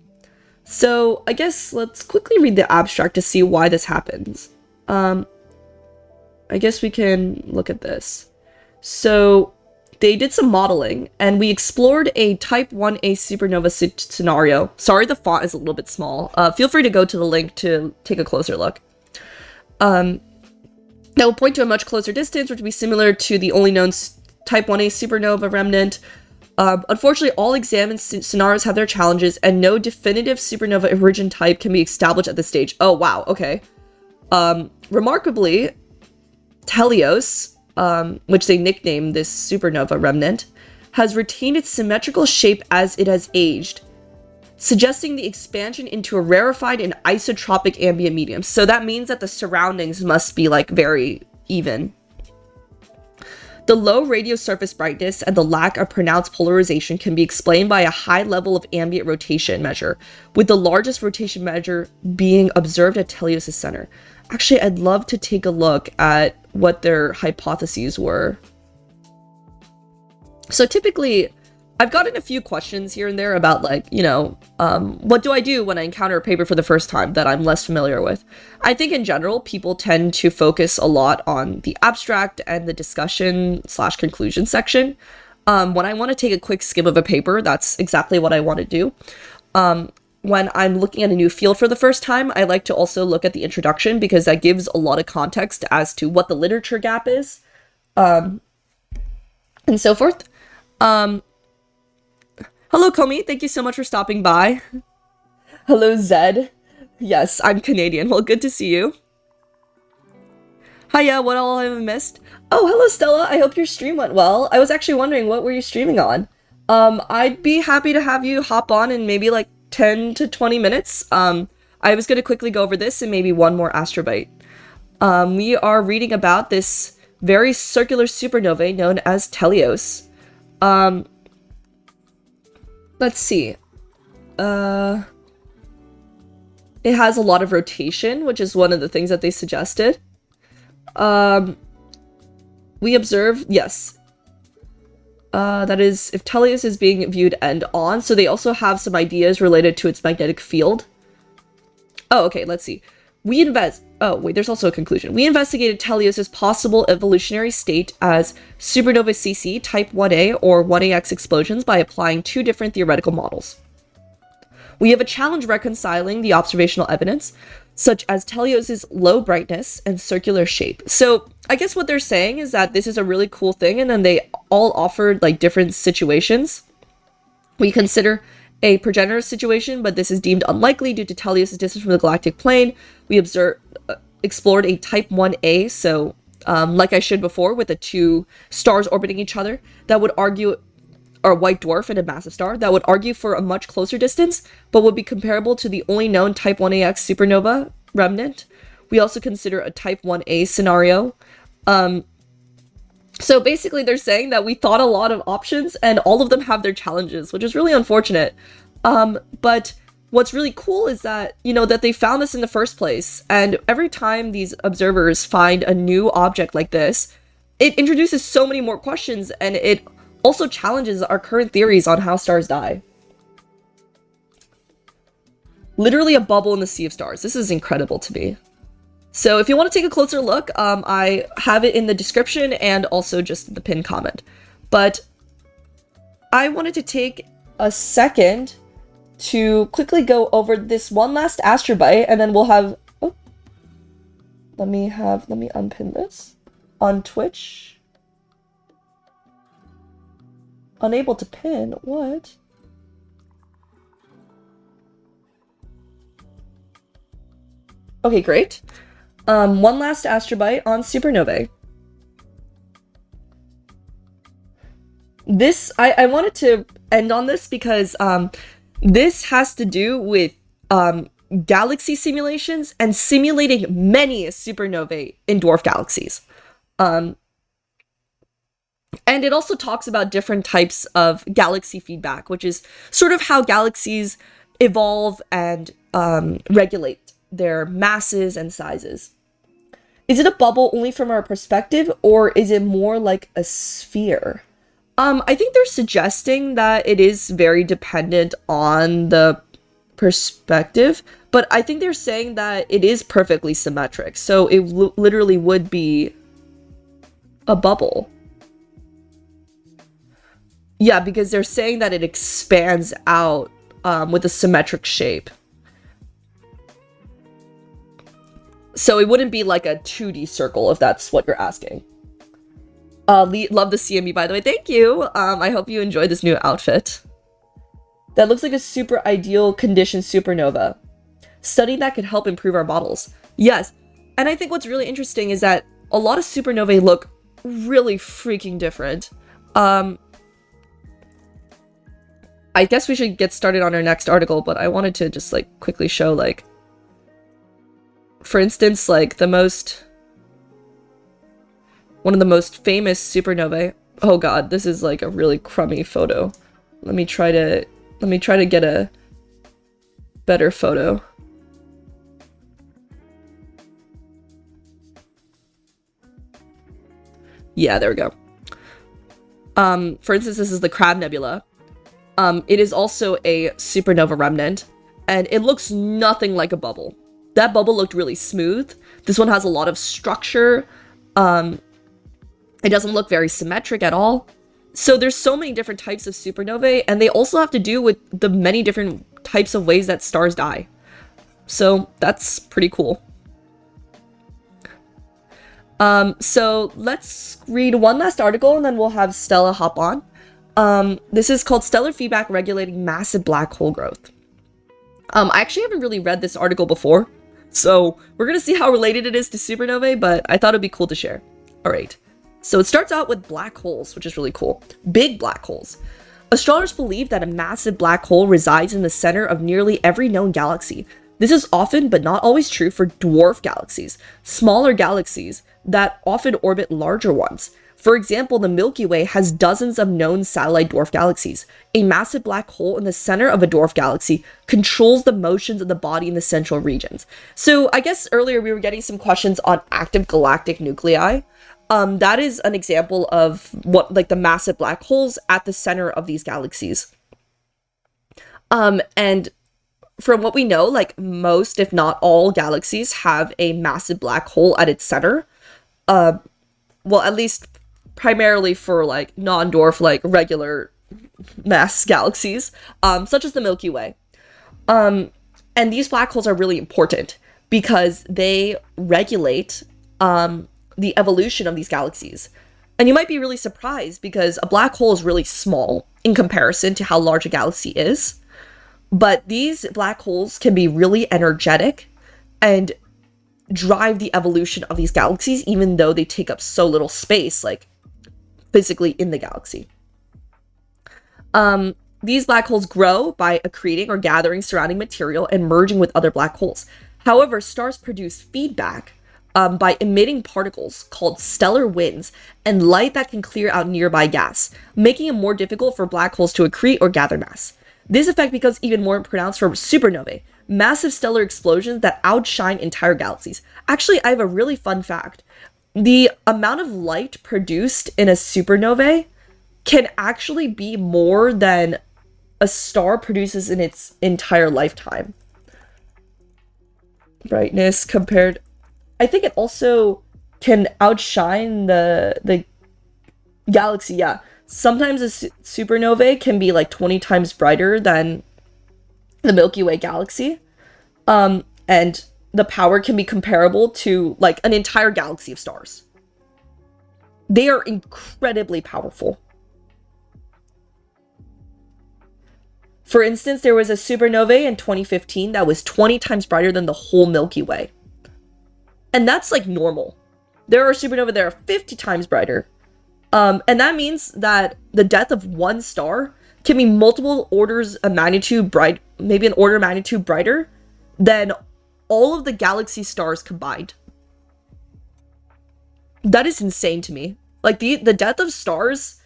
So I guess let's quickly read the abstract to see why this happens. I guess we can look at this. So they did some modeling, and we explored a Type 1a supernova scenario. Sorry, the font is a little bit small. Feel free to go to the link to take a closer look. That will point to a much closer distance, which would be similar to the only known Type 1a supernova remnant. Unfortunately, all examined scenarios have their challenges, and no definitive supernova origin type can be established at this stage. Oh, wow, okay. Remarkably, Teleios, which they nicknamed this supernova remnant, has retained its symmetrical shape as it has aged, suggesting the expansion into a rarefied and isotropic ambient medium. So that means that the surroundings must be like very even. The low radio surface brightness and the lack of pronounced polarization can be explained by a high level of ambient rotation measure, with the largest rotation measure being observed at Teleos' center. Actually, I'd love to take a look at what their hypotheses were. So typically, I've gotten a few questions here and there about, like, you know, what do I do when I encounter a paper for the first time that I'm less familiar with? I think in general, people tend to focus a lot on the abstract and the discussion/conclusion section. When I want to take a quick skim of a paper, that's exactly what I want to do. When I'm looking at a new field for the first time, I like to also look at the introduction because that gives a lot of context as to what the literature gap is, and so forth. Hello, Komi. Thank you so much for stopping by. Hello, Zed. Yes, I'm Canadian. Well, good to see you. Hiya, what all have I missed? Oh, hello, Stella. I hope your stream went well. I was actually wondering, what were you streaming on? I'd be happy to have you hop on in maybe like 10 to 20 minutes. I was going to quickly go over this and maybe one more Astrobite. We are reading about this very circular supernovae known as Teleos. Let's see. It has a lot of rotation, which is one of the things that they suggested. We observe, yes. That is, if Teleos is being viewed end on, so they also have some ideas related to its magnetic field. Oh, okay, let's see. Oh, wait, there's also a conclusion. We investigated Teleos' possible evolutionary state as supernova CC type 1A or 1AX explosions by applying two different theoretical models. We have a challenge reconciling the observational evidence, such as Teleos' low brightness and circular shape. So I guess what they're saying is that this is a really cool thing, and then they all offered like different situations. We consider a progenitor situation, but this is deemed unlikely due to Teleos' distance from the galactic plane. We explored a type 1A, so like I showed before with the two stars orbiting each other, that would argue, or a white dwarf and a massive star, that would argue for a much closer distance, but would be comparable to the only known type 1AX supernova remnant. We also consider a type 1A scenario. So basically they're saying that we thought a lot of options and all of them have their challenges, which is really unfortunate. But what's really cool is that, you know, that they found this in the first place. And every time these observers find a new object like this, it introduces so many more questions, and it also challenges our current theories on how stars die. Literally a bubble in the sea of stars. This is incredible to me. So if you want to take a closer look, I have it in the description and also just the pinned comment. But I wanted to take a second to quickly go over this one last Astrobite, and then we'll have... Oh, let me unpin this on Twitch. Unable to pin? What? Okay, great. One last Astrobite on Supernovae. This, I wanted to end on this because this has to do with galaxy simulations and simulating many supernovae in dwarf galaxies. And it also talks about different types of galaxy feedback, which is sort of how galaxies evolve and regulate their masses and sizes. Is it a bubble only from our perspective, or is it more like a sphere? I think they're suggesting that it is very dependent on the perspective, but I think they're saying that it is perfectly symmetric, so it literally would be a bubble. Yeah, because they're saying that it expands out with a symmetric shape. So it wouldn't be like a 2D circle, if that's what you're asking. Love the CMB, by the way. Thank you. I hope you enjoyed this new outfit. That looks like a super ideal condition supernova. Study that could help improve our models. Yes. And I think what's really interesting is that a lot of supernovae look really freaking different. I guess we should get started on our next article, but I wanted to just like quickly show, like, for instance, like the most one of the most famous supernovae. Oh god, this is like a really crummy photo. Let me try to get a better photo. Yeah, there we go. For instance, this is the Crab Nebula. It is also a supernova remnant, and it looks nothing like a bubble. That bubble looked really smooth. This one has a lot of structure. It doesn't look very symmetric at all. So there's so many different types of supernovae, and they also have to do with the many different types of ways that stars die. So that's pretty cool. So let's read one last article and then we'll have Stella hop on. This is called Stellar Feedback Regulating Massive Black Hole Growth. I actually haven't really read this article before, so we're gonna see how related it is to supernovae, but I thought it'd be cool to share. All right, so it starts out with black holes, which is really cool. Big black holes. Astronomers believe that a massive black hole resides in the center of nearly every known galaxy. This is often, but not always true for dwarf galaxies, smaller galaxies that often orbit larger ones. For example, the Milky Way has dozens of known satellite dwarf galaxies. A massive black hole in the center of a dwarf galaxy controls the motions of the body in the central regions. So I guess earlier we were getting some questions on active galactic nuclei. That is an example of what, like, the massive black holes at the center of these galaxies. And from what we know, like, most, if not all, galaxies have a massive black hole at its center. Well, at least primarily for, like, non-dwarf, like, regular mass galaxies, such as the Milky Way. And these black holes are really important because they regulate the evolution of these galaxies. And you might be really surprised because a black hole is really small in comparison to how large a galaxy is. But these black holes can be really energetic and drive the evolution of these galaxies, even though they take up so little space, like, physically in the galaxy. These black holes grow by accreting or gathering surrounding material and merging with other black holes. However, stars produce feedback by emitting particles called stellar winds and light that can clear out nearby gas, making it more difficult for black holes to accrete or gather mass. This effect becomes even more pronounced for supernovae, massive stellar explosions that outshine entire galaxies. Actually, I have a really fun fact. The amount of light produced in a supernovae can actually be more than a star produces in its entire lifetime. Brightness compared... I think it also can outshine the galaxy, yeah. Sometimes a supernovae can be like 20 times brighter than the Milky Way galaxy. And the power can be comparable to like an entire galaxy of stars. They are incredibly powerful. For instance, there was a supernovae in 2015 that was 20 times brighter than the whole Milky Way. And that's like normal. There are supernovae that are 50 times brighter. And that means that the death of one star can be multiple orders of magnitude bright, maybe an order of magnitude brighter than all of the galaxy stars combined. That is insane to me. Like, the death of stars,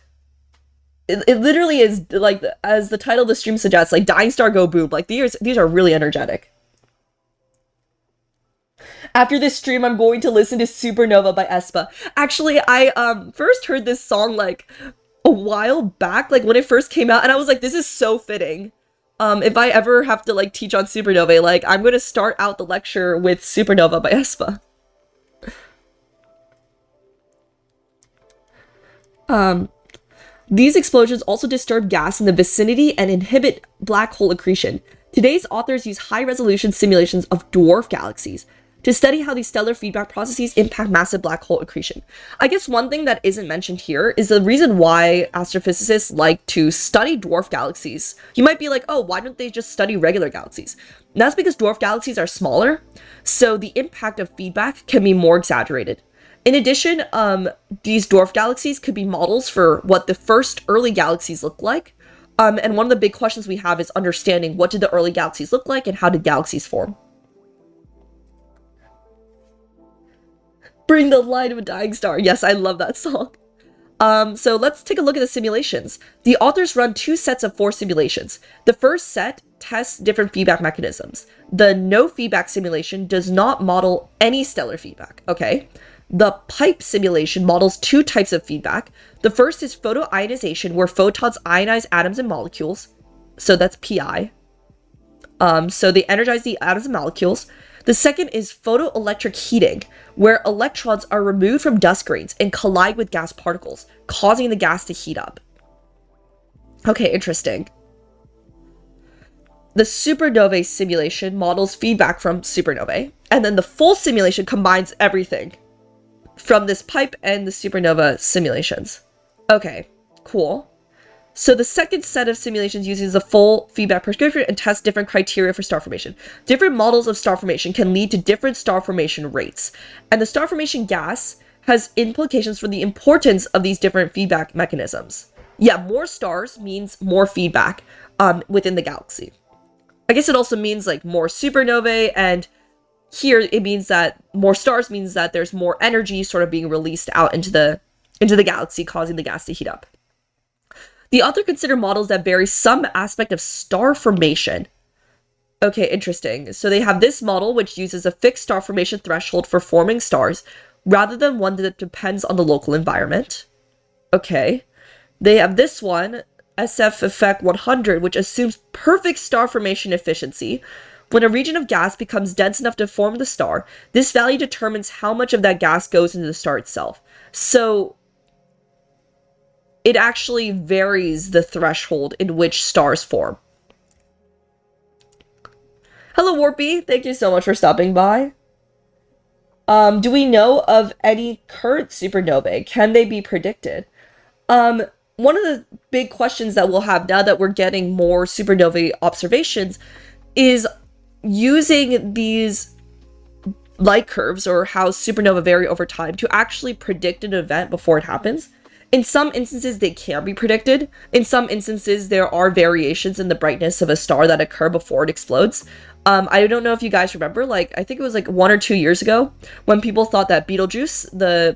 it literally is, like, as the title of the stream suggests, like, dying star go boom. Like, these are really energetic. After this stream, I'm going to listen to Supernova by aespa. Actually, I first heard this song, like, a while back, like, when it first came out, and I was like, this is so fitting. If I ever have to, like, teach on Supernovae, like, I'm gonna start out the lecture with Supernova by aespa. These explosions also disturb gas in the vicinity and inhibit black hole accretion. Today's authors use high-resolution simulations of dwarf galaxies to study how these stellar feedback processes impact massive black hole accretion. I guess one thing that isn't mentioned here is the reason why astrophysicists like to study dwarf galaxies. You might be like, oh, why don't they just study regular galaxies? And that's because dwarf galaxies are smaller, so the impact of feedback can be more exaggerated. In addition, these dwarf galaxies could be models for what the first early galaxies looked like. And one of the big questions we have is understanding what did the early galaxies look like and how did galaxies form? Bring the light of a dying star. Yes, I love that song. So let's take a look at the simulations. The authors run 2 sets of 4 simulations. The first set tests different feedback mechanisms. The no feedback simulation does not model any stellar feedback, okay? The pipe simulation models 2 types of feedback. The first is photoionization, where photons ionize atoms and molecules. So that's PI. So they energize the atoms and molecules. The second is photoelectric heating, where electrons are removed from dust grains and collide with gas particles, causing the gas to heat up. Okay, interesting. The supernovae simulation models feedback from supernovae, and then the full simulation combines everything from this pipe and the supernova simulations. Okay, cool. So the second set of simulations uses a full feedback prescription and tests different criteria for star formation. Different models of star formation can lead to different star formation rates. And the star formation gas has implications for the importance of these different feedback mechanisms. Yeah, more stars means more feedback within the galaxy. I guess it also means like more supernovae, and here it means that more stars means that there's more energy sort of being released out into the galaxy, causing the gas to heat up. The author considered models that vary some aspect of star formation. Okay, interesting. So they have this model, which uses a fixed star formation threshold for forming stars, rather than one that depends on the local environment. Okay. They have this one, SF Effect 100, which assumes perfect star formation efficiency. When a region of gas becomes dense enough to form the star, this value determines how much of that gas goes into the star itself. So it actually varies the threshold in which stars form. Hello, Warpy. Thank you so much for stopping by. Do we know of any current supernovae? Can they be predicted? One of the big questions that we'll have now that we're getting more supernovae observations is using these light curves, or how supernova vary over time, to actually predict an event before it happens. In some instances, they can be predicted. In some instances, there are variations in the brightness of a star that occur before it explodes. I don't know if you guys remember, like, I think it was like 1 or 2 years ago, when people thought that Betelgeuse,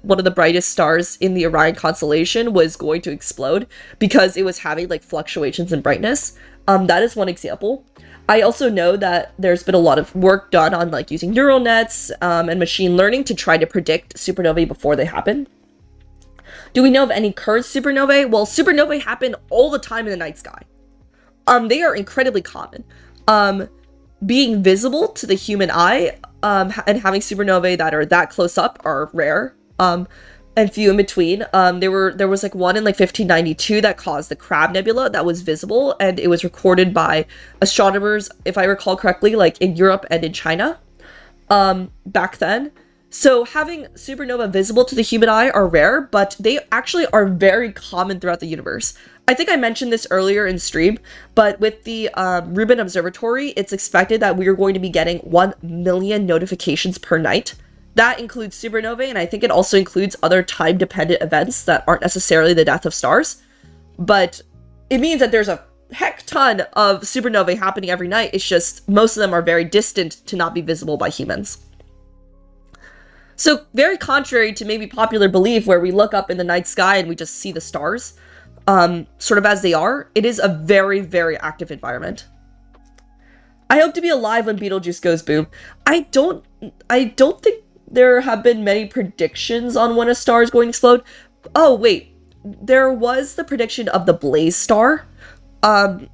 one of the brightest stars in the Orion constellation, was going to explode because it was having like fluctuations in brightness. That is one example. I also know that there's been a lot of work done on like using neural nets and machine learning to try to predict supernovae before they happen. Do we know of any current supernovae? Well, supernovae happen all the time in the night sky. They are incredibly common. Being visible to the human eye and having supernovae that are that close up are rare, and few in between. There was like one in like 1592 that caused the Crab Nebula that was visible, and it was recorded by astronomers, if I recall correctly, like in Europe and in China back then. So having supernova visible to the human eye are rare, but they actually are very common throughout the universe. I think I mentioned this earlier in stream, but with the Rubin Observatory, it's expected that we are going to be getting 1 million notifications per night. That includes supernovae, and I think it also includes other time-dependent events that aren't necessarily the death of stars. But it means that there's a heck ton of supernovae happening every night. It's just most of them are very distant to not be visible by humans. So very contrary to maybe popular belief, where we look up in the night sky and we just see the stars, sort of as they are, it is a very, very active environment. I hope to be alive when Betelgeuse goes boom. I don't think there have been many predictions on when a star is going to explode. Oh, wait. There was the prediction of the Blaze star. I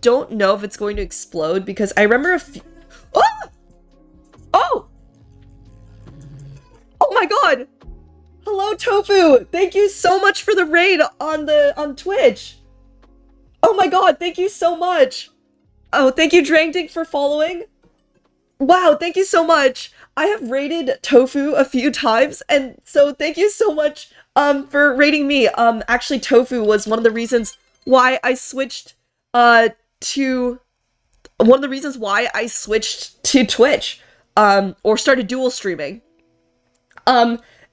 don't know if it's going to explode, because I remember a few... Oh! Oh! Oh my god! Hello, Tofu! Thank you so much for the raid on Twitch! Oh my god, thank you so much! Oh, thank you, Drangding, for following. Wow, thank you so much! I have raided Tofu a few times, and so thank you so much for raiding me. Actually, Tofu was one of the reasons why I switched to Twitch, or started dual streaming.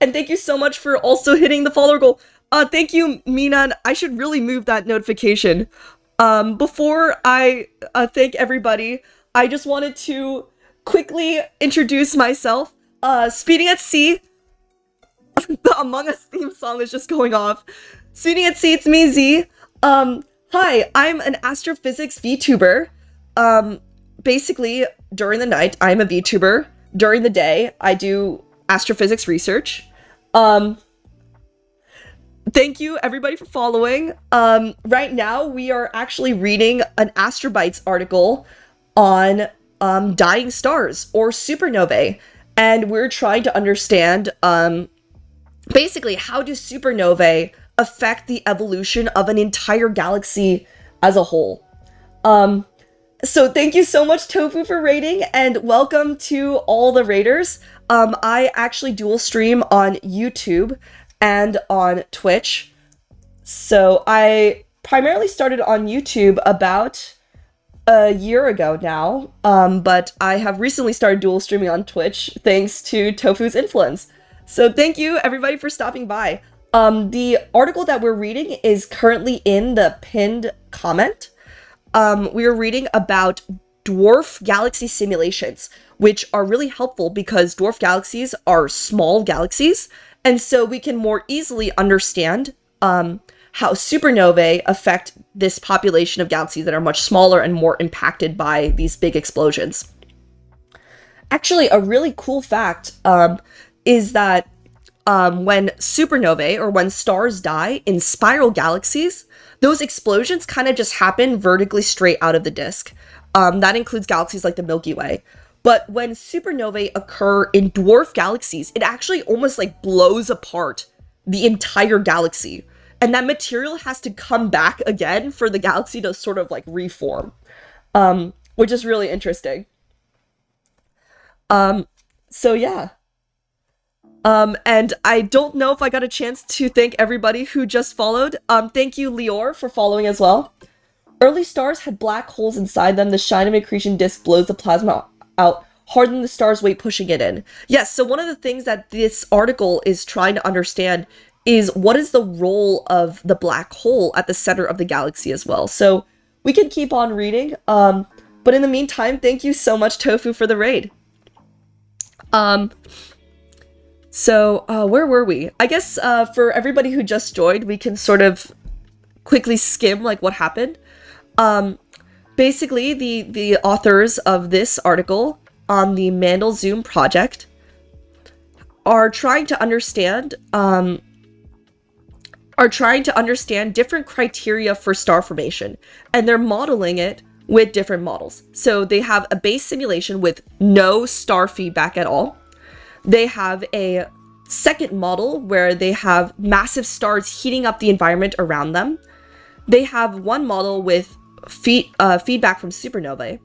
And thank you so much for also hitting the follower goal. Thank you, Mina. I should really move that notification. Before I thank everybody, I just wanted to quickly introduce myself. Speeding at Sea. The Among Us theme song is just going off. Speeding at Sea, it's me, Z. Hi, I'm an astrophysics VTuber. Basically, during the night, I'm a VTuber. During the day, I do astrophysics research. Thank you, everybody, for following. Right now, we are actually reading an Astrobites article on dying stars, or supernovae. And we're trying to understand, basically, how do supernovae affect the evolution of an entire galaxy as a whole? So thank you so much, Tofu, for raiding, and welcome to all the raiders. I actually dual stream on YouTube and on Twitch. So I primarily started on YouTube about a year ago now, but I have recently started dual streaming on Twitch thanks to Tofu's influence. So thank you, everybody, for stopping by. The article that we're reading is currently in the pinned comment. We are reading about dwarf galaxy simulations, which are really helpful because dwarf galaxies are small galaxies, and so we can more easily understand how supernovae affect this population of galaxies that are much smaller and more impacted by these big explosions. Actually, a really cool fact is that when supernovae, or when stars die in spiral galaxies, those explosions kind of just happen vertically straight out of the disk. That includes galaxies like the Milky Way. But when supernovae occur in dwarf galaxies, it actually almost like blows apart the entire galaxy. And that material has to come back again for the galaxy to sort of like reform, which is really interesting. So yeah. And I don't know if I got a chance to thank everybody who just followed. Thank you, Lior, for following as well. Early stars had black holes inside them. The shine of an accretion disk blows the plasma out, hardening the star's weight, pushing it in. Yes, so one of the things that this article is trying to understand is what is the role of the black hole at the center of the galaxy as well. So we can keep on reading. But in the meantime, thank you so much, Tofu, for the raid. So where were we? I guess for everybody who just joined, we can sort of quickly skim like what happened. Basically, the authors of this article on the Mandel Zoom project are trying to understand different criteria for star formation, and they're modeling it with different models. So they have a base simulation with no star feedback at all. They have a second model where they have massive stars heating up the environment around them. They have one model with feedback from supernovae.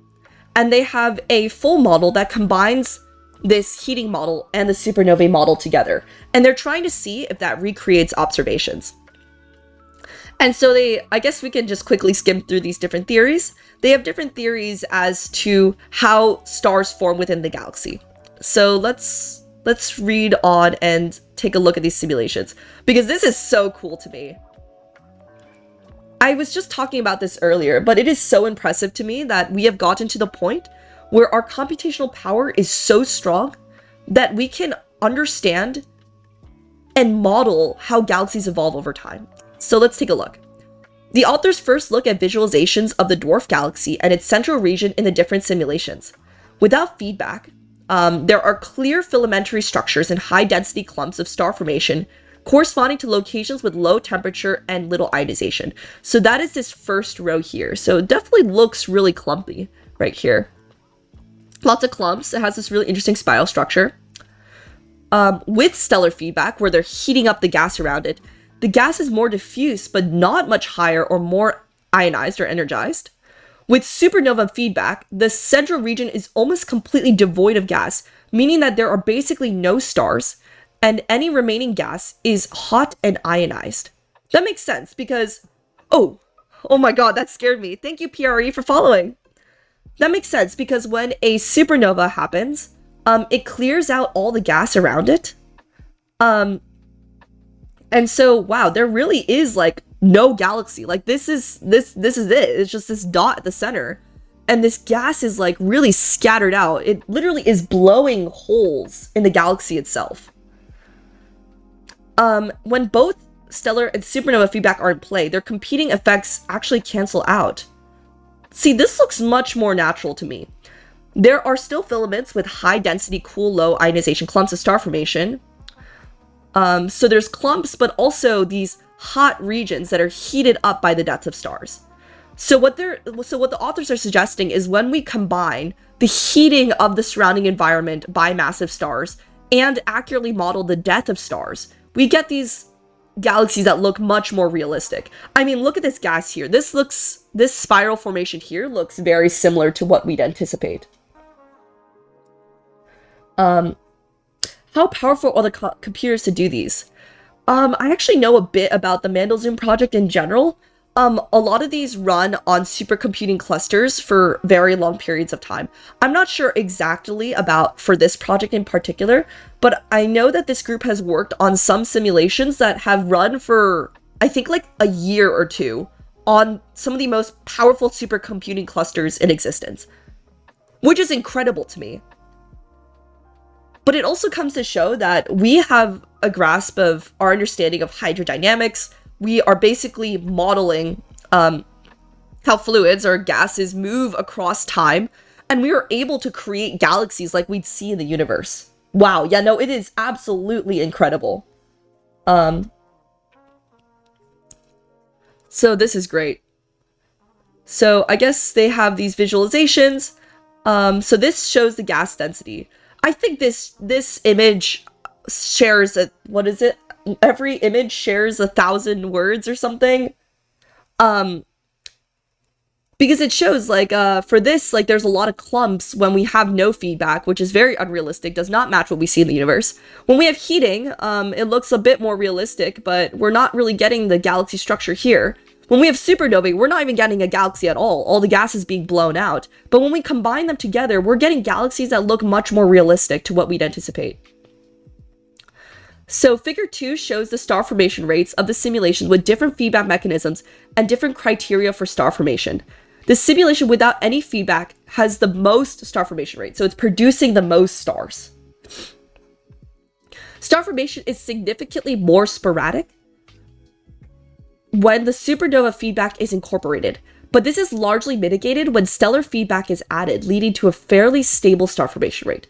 And they have a full model that combines this heating model and the supernovae model together. And they're trying to see if that recreates observations. And so I guess we can just quickly skim through these different theories. They have different theories as to how stars form within the galaxy. So let's read on and take a look at these simulations, because this is so cool to me. I was just talking about this earlier, but it is so impressive to me that we have gotten to the point where our computational power is so strong that we can understand and model how galaxies evolve over time. So let's take a look. The authors first look at visualizations of the dwarf galaxy and its central region in the different simulations. Without feedback, there are clear filamentary structures and high-density clumps of star formation corresponding to locations with low temperature and little ionization. So that is this first row here. So it definitely looks really clumpy right here. Lots of clumps. It has this really interesting spiral structure. With stellar feedback, where they're heating up the gas around it, the gas is more diffuse, but not much higher or more ionized or energized. With supernova feedback, the central region is almost completely devoid of gas, meaning that there are basically no stars, and any remaining gas is hot and ionized. That makes sense because, oh my god, that scared me. Thank you, PRE, for following. That makes sense because when a supernova happens, it clears out all the gas around it. And so, wow, there really is like no galaxy. Like this is it. It's just this dot at the center. and this gas is like really scattered out. It literally is blowing holes in the galaxy itself. When both stellar and supernova feedback are in play, their competing effects actually cancel out. See, this looks much more natural to me. There are still filaments with high density, cool, low ionization clumps of star formation. So there's clumps, but also these hot regions that are heated up by the deaths of stars. So what the authors are suggesting is when we combine the heating of the surrounding environment by massive stars and accurately model the death of stars, we get these galaxies that look much more realistic. I mean, look at this gas here. This spiral formation here looks very similar to what we'd anticipate. How powerful are the computers to do these? I actually know a bit about the Mandelzoom project in general. A lot of these run on supercomputing clusters for very long periods of time. I'm not sure exactly about for this project in particular, but I know that this group has worked on some simulations that have run for, I think, like a year or two on some of the most powerful supercomputing clusters in existence, which is incredible to me. But it also comes to show that we have a grasp of our understanding of hydrodynamics. We are basically modeling how fluids or gases move across time, and we are able to create galaxies like we'd see in the universe. Wow, yeah, no, it is absolutely incredible. So this is great. So I guess they have these visualizations. So this shows the gas density. I think this image shares a, what is it? Every image shares 1,000 words or something. Because it shows, like, for this, like, there's a lot of clumps when we have no feedback, which is very unrealistic, does not match what we see in the universe. When we have heating, it looks a bit more realistic, but we're not really getting the galaxy structure here. When we have supernovae, we're not even getting a galaxy at all the gas is being blown out. But when we combine them together, we're getting galaxies that look much more realistic to what we'd anticipate. So figure 2 shows the star formation rates of the simulations with different feedback mechanisms and different criteria for star formation. The simulation without any feedback has the most star formation rate, so it's producing the most stars. Star formation is significantly more sporadic when the supernova feedback is incorporated, but this is largely mitigated when stellar feedback is added, leading to a fairly stable star formation rate.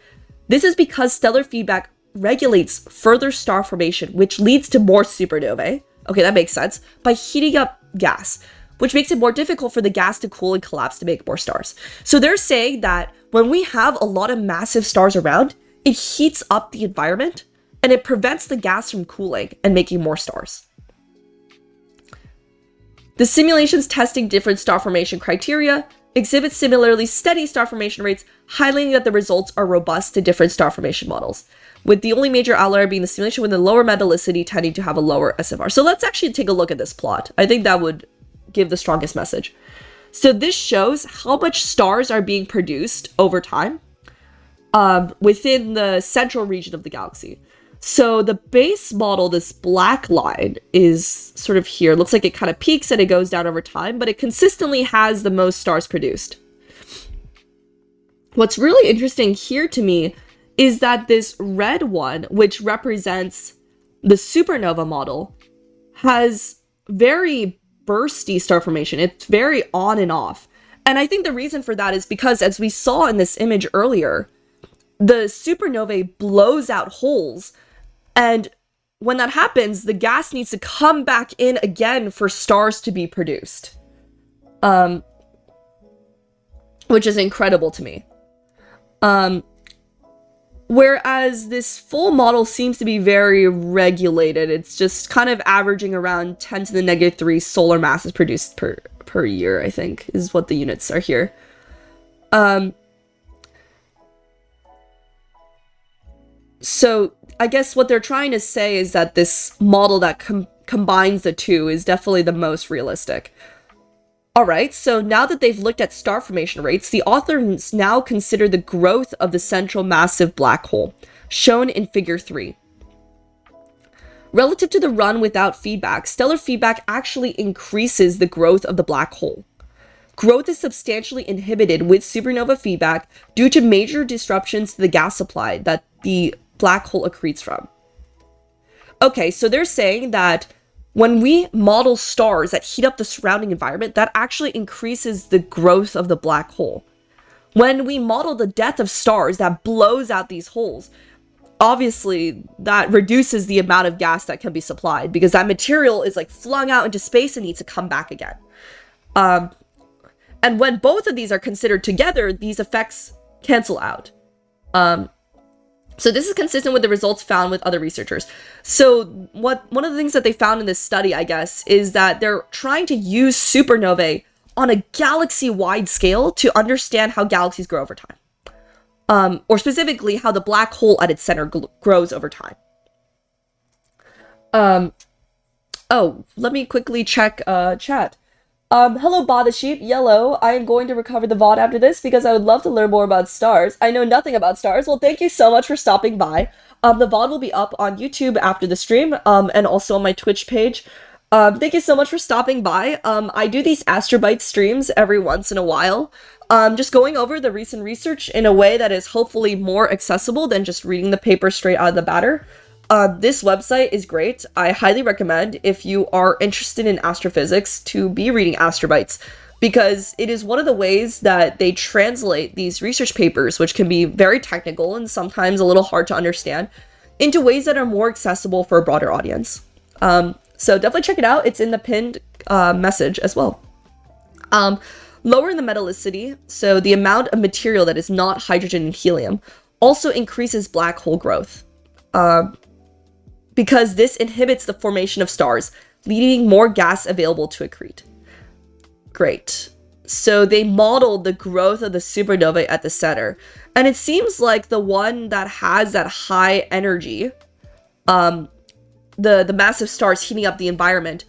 This is because stellar feedback regulates further star formation, which leads to more supernovae. Okay, that makes sense. By heating up gas, which makes it more difficult for the gas to cool and collapse to make more stars. So they're saying that when we have a lot of massive stars around, it heats up the environment and it prevents the gas from cooling and making more stars. The simulations testing different star formation criteria exhibit similarly steady star formation rates, highlighting that the results are robust to different star formation models, with the only major outlier being the simulation with the lower metallicity tending to have a lower SFR. So let's actually take a look at this plot. I think that would give the strongest message. So this shows how much stars are being produced over time within the central region of the galaxy. So the base model, this black line, is sort of here. It looks like it kind of peaks and it goes down over time, but it consistently has the most stars produced. What's really interesting here to me is that this red one, which represents the supernova model, has very bursty star formation. It's very on and off. And I think the reason for that is because, as we saw in this image earlier, the supernovae blows out holes. And when that happens, the gas needs to come back in again for stars to be produced. Which is incredible to me. Whereas this full model seems to be very regulated. It's just kind of averaging around 10 to the negative 3 solar masses produced per year, I think, is what the units are here. So I guess what they're trying to say is that this model that combines the two is definitely the most realistic. Alright, so now that they've looked at star formation rates, the authors now consider the growth of the central massive black hole, shown in figure 3. Relative to the run without feedback, stellar feedback actually increases the growth of the black hole. growth is substantially inhibited with supernova feedback due to major disruptions to the gas supply that the black hole accretes from. Okay, so they're saying that when we model stars that heat up the surrounding environment, that actually increases the growth of the black hole. When we model the death of stars that blows out these holes, obviously that reduces the amount of gas that can be supplied because that material is like flung out into space and needs to come back again. And when both of these are considered together, these effects cancel out. So this is consistent with the results found with other researchers. So one of the things that they found in this study, I guess, is that they're trying to use supernovae on a galaxy-wide scale to understand how galaxies grow over time. Or specifically, how the black hole at its center grows over time. Oh, let me quickly check chat. Hello, Bada Sheep, Yellow. I am going to recover the VOD after this because I would love to learn more about stars. I know nothing about stars. Well, thank you so much for stopping by. The VOD will be up on YouTube after the stream, and also on my Twitch page. Thank you so much for stopping by. I do these Astrobite streams every once in a while. Just going over the recent research in a way that is hopefully more accessible than just reading the paper straight out of the batter. This website is great. I highly recommend if you are interested in astrophysics to be reading Astrobites, because it is one of the ways that they translate these research papers, which can be very technical and sometimes a little hard to understand, into ways that are more accessible for a broader audience. So definitely check it out. It's in the pinned message as well. Lowering the metallicity, so the amount of material that is not hydrogen and helium, also increases black hole growth. Because this inhibits the formation of stars, leaving more gas available to accrete. Great. So they modeled the growth of the supernovae at the center. And it seems like the one that has that high energy, the massive stars heating up the environment,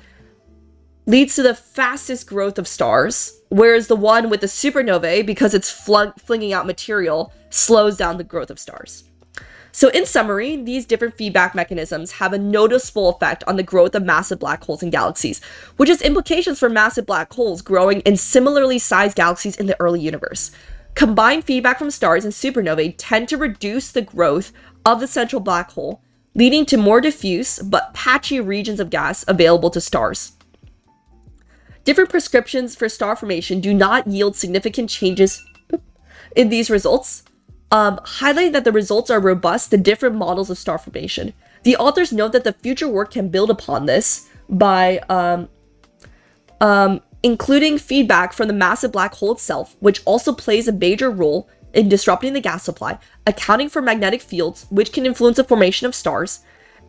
leads to the fastest growth of stars, whereas the one with the supernovae, because it's flinging out material, slows down the growth of stars. So in summary, these different feedback mechanisms have a noticeable effect on the growth of massive black holes and galaxies, which has implications for massive black holes growing in similarly sized galaxies in the early universe. Combined feedback from stars and supernovae tend to reduce the growth of the central black hole, leading to more diffuse but patchy regions of gas available to stars. Different prescriptions for star formation do not yield significant changes in these results, highlighting that the results are robust to different models of star formation. The authors note that the future work can build upon this by including feedback from the massive black hole itself, which also plays a major role in disrupting the gas supply, accounting for magnetic fields, which can influence the formation of stars,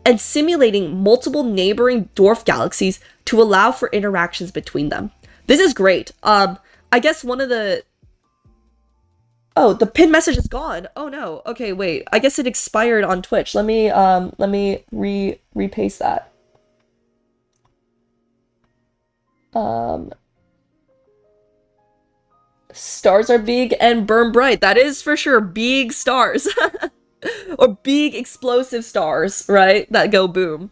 and simulating multiple neighboring dwarf galaxies to allow for interactions between them. This is great. I guess one of the... Oh, the pin message is gone. Oh no. Okay, wait. I guess it expired on Twitch. Let me repaste that. Stars are big and burn bright. That is for sure big stars. Or big explosive stars, right? That go boom.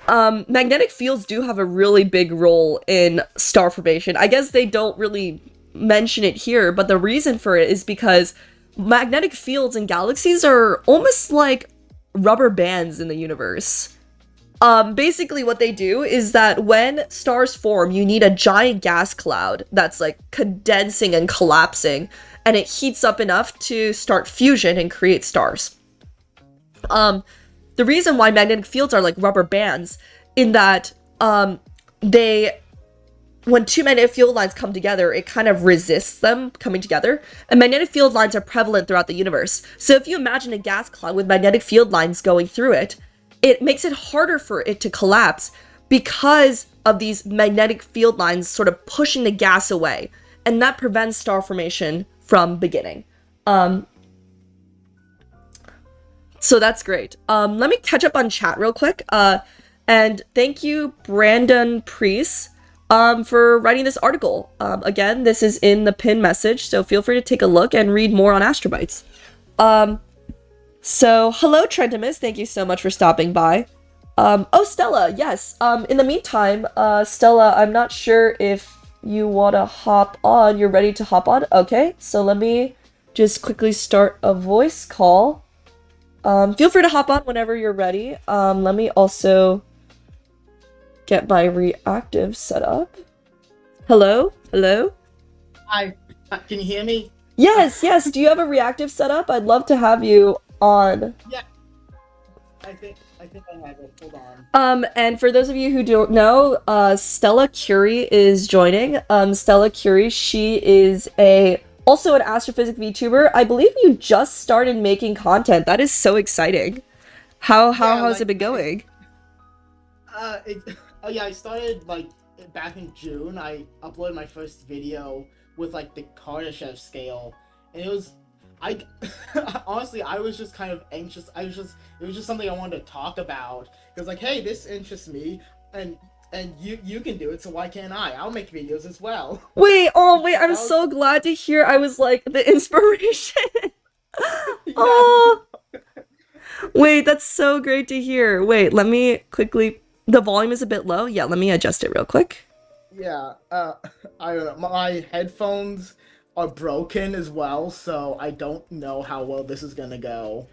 Magnetic fields do have a really big role in star formation. I guess they don't really mention it here, but the reason for it is because magnetic fields in galaxies are almost like rubber bands in the universe. Basically what they do is that when stars form, you need a giant gas cloud that's like condensing and collapsing, and it heats up enough to start fusion and create stars. The reason why magnetic fields are like rubber bands in that when two magnetic field lines come together, it kind of resists them coming together. And magnetic field lines are prevalent throughout the universe. So if you imagine a gas cloud with magnetic field lines going through it, it makes it harder for it to collapse because of these magnetic field lines sort of pushing the gas away. And that prevents star formation from beginning. So that's great. Let me catch up on chat real quick. And thank you, Brandon Priest, for writing this article. Again, this is in the pinned message, so feel free to take a look and read more on Astrobites. So, hello, Trentimus. Thank you so much for stopping by. Oh, Stella, yes. In the meantime, Stella, I'm not sure if you want to hop on. You're ready to hop on? Okay, so let me just quickly start a voice call. Feel free to hop on whenever you're ready. Let me also get my reactive set up. Hello? Hello?
Hi, can you hear me?
Yes, yes. Do you have a reactive set up? I'd love to have you on.
Yeah, I think I have it. Hold on.
And for those of you who don't know, Stella Curie is joining. Stella Curie, she is also an astrophysics VTuber. I believe you just started making content. That is so exciting.
Yeah,
How's it been going?
it, oh yeah, I started like back in June. I uploaded my first video with like the Kardashev scale, and I honestly, I was just kind of anxious. It was just something I wanted to talk about because like, hey, this interests me, and you can do it, so why can't I? I'll make videos as well.
Wait, I'm
That was
so glad to hear I was like the inspiration.
yeah,
Oh, wait, that's so great to hear. Wait, let me quickly. The volume is a bit low. Yeah, let me adjust it real quick.
yeah. I don't know. My headphones are broken as well, so I don't know how well this is gonna go.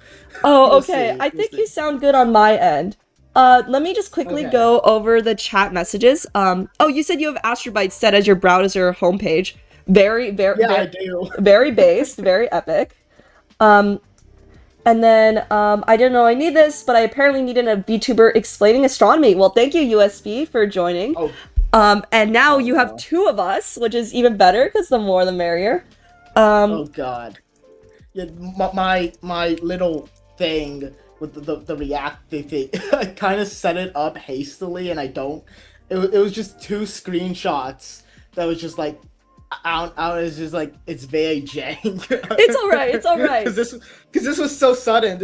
Oh,
We'll
okay.
see.
I
We'll
think
see.
you sound good on my end. Let me just quickly
Okay.
go over the chat messages. Oh, you said you have Astrobites set as your browser homepage. Very, very,
Yeah,
very,
I do.
very based, very epic. Um, and then I didn't know I need this, but I apparently needed a VTuber explaining astronomy. Well, thank you, USB, for joining.
Oh,
And now
oh
you have
no.
two of us, which is even better because the more the merrier. Um,
Oh God. Yeah, my little thing with the reactive thing, I kind of set it up hastily, and I don't. It was just two screenshots that was just like, I was just like, it's very jank.
it's all right. It's all right.
Because this was so sudden.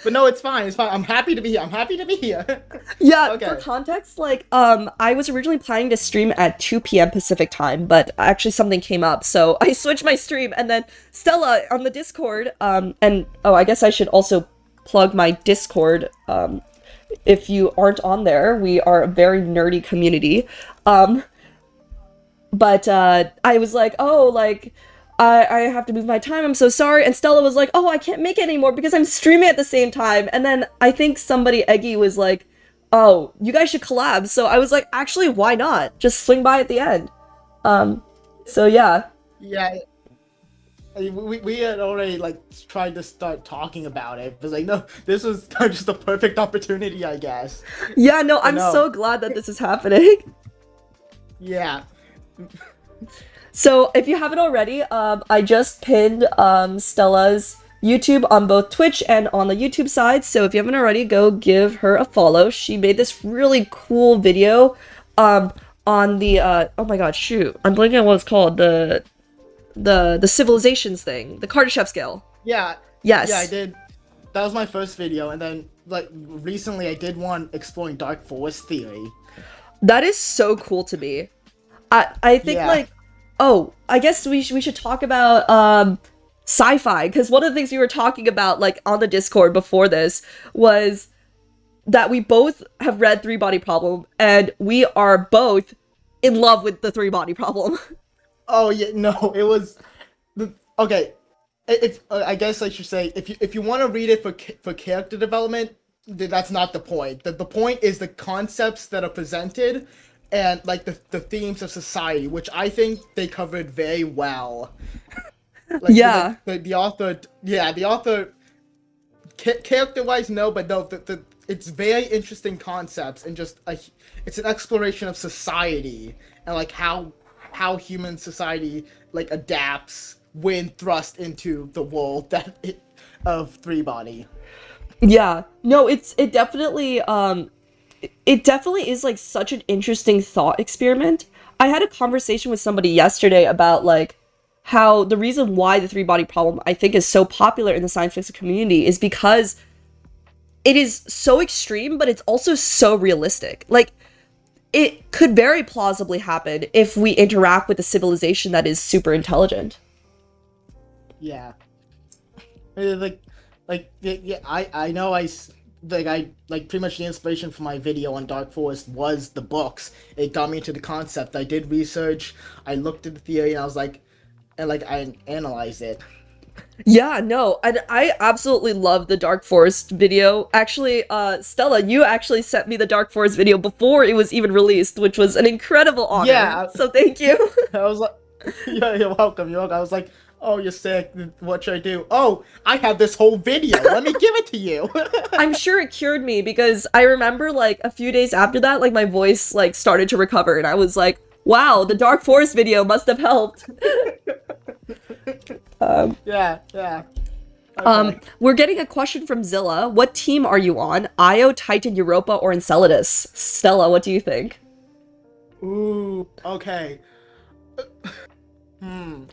But no, it's fine. It's fine. I'm happy to be here. I'm happy to be here.
Yeah, for
Okay.
context, like, I was originally planning to stream at 2 p.m. Pacific time, but actually something came up, so I switched my stream, and then Stella on the Discord, and oh, I guess I should also plug my Discord, if you aren't on there, we are a very nerdy community, um, but, I was like, oh, like, I have to move my time, I'm so sorry, and Stella was like, oh, I can't make it anymore because I'm streaming at the same time, and then I think somebody, Eggy, was like, oh, you guys should collab, so I was like, actually, why not? Just swing by at the end. Um, so yeah.
Yeah. We had already like tried to start talking about it, but like no, this was just a perfect opportunity, I guess.
Yeah, no,
But
I'm
no,
so glad that this is happening.
yeah,
So if you haven't already, I just pinned Stella's YouTube on both Twitch and on the YouTube side. So if you haven't already, go give her a follow. She made this really cool video on the oh my god, shoot. I'm blanking on what it's called. The civilizations thing. The Kardashev scale.
yeah, yeah. I
Yes.
did. That was my first video, and then like recently I did one exploring dark forest theory.
That is so cool to me. I think
Yeah,
like, oh, I guess we should talk about sci-fi, because one of the things we were talking about like on the Discord before this was that we both have read Three Body Problem, and we are both in love with the Three Body Problem.
oh yeah, no, it was okay. If I guess I should say, if you want to read it for character development, that's not the point. The point is the concepts that are presented, and like the themes of society, which I think they covered very well.
Yeah.
The author, yeah, the author character wise, no, but no, it's very interesting concepts, and just it's an exploration of society, and like how human society like adapts when thrust into the world of three body.
Yeah. No, it definitely is like such an interesting thought experiment. I had a conversation with somebody yesterday about like how the reason why the three body problem I think is so popular in the science fiction community is because it is so extreme, but it's also so realistic. Like, it could very plausibly happen if we interact with a civilization that is super intelligent.
Yeah, like yeah, I know like pretty much the inspiration for my video on Dark Forest was the books. It got me into the concept. I did research, I looked at the theory, and I was like, and like I analyzed it.
Yeah, no, and I absolutely love the Dark Forest video. Actually, Stella, you actually sent me the Dark Forest video before it was even released, which was an incredible honor.
Yeah,
So thank you.
I was like, yeah, you're welcome. You're welcome. I was like, oh, you're sick. What should I do? Oh, I have this whole video. Let me give it to you.
I'm sure it cured me because I remember like a few days after that, like my voice like started to recover, and I was like, wow, the Dark Forest video must have helped. Um,
Yeah, yeah. Okay.
we're getting a question from Zilla. What team are you on? Io, Titan, Europa, or Enceladus? Stella, what do you think?
Ooh, okay. Hmm.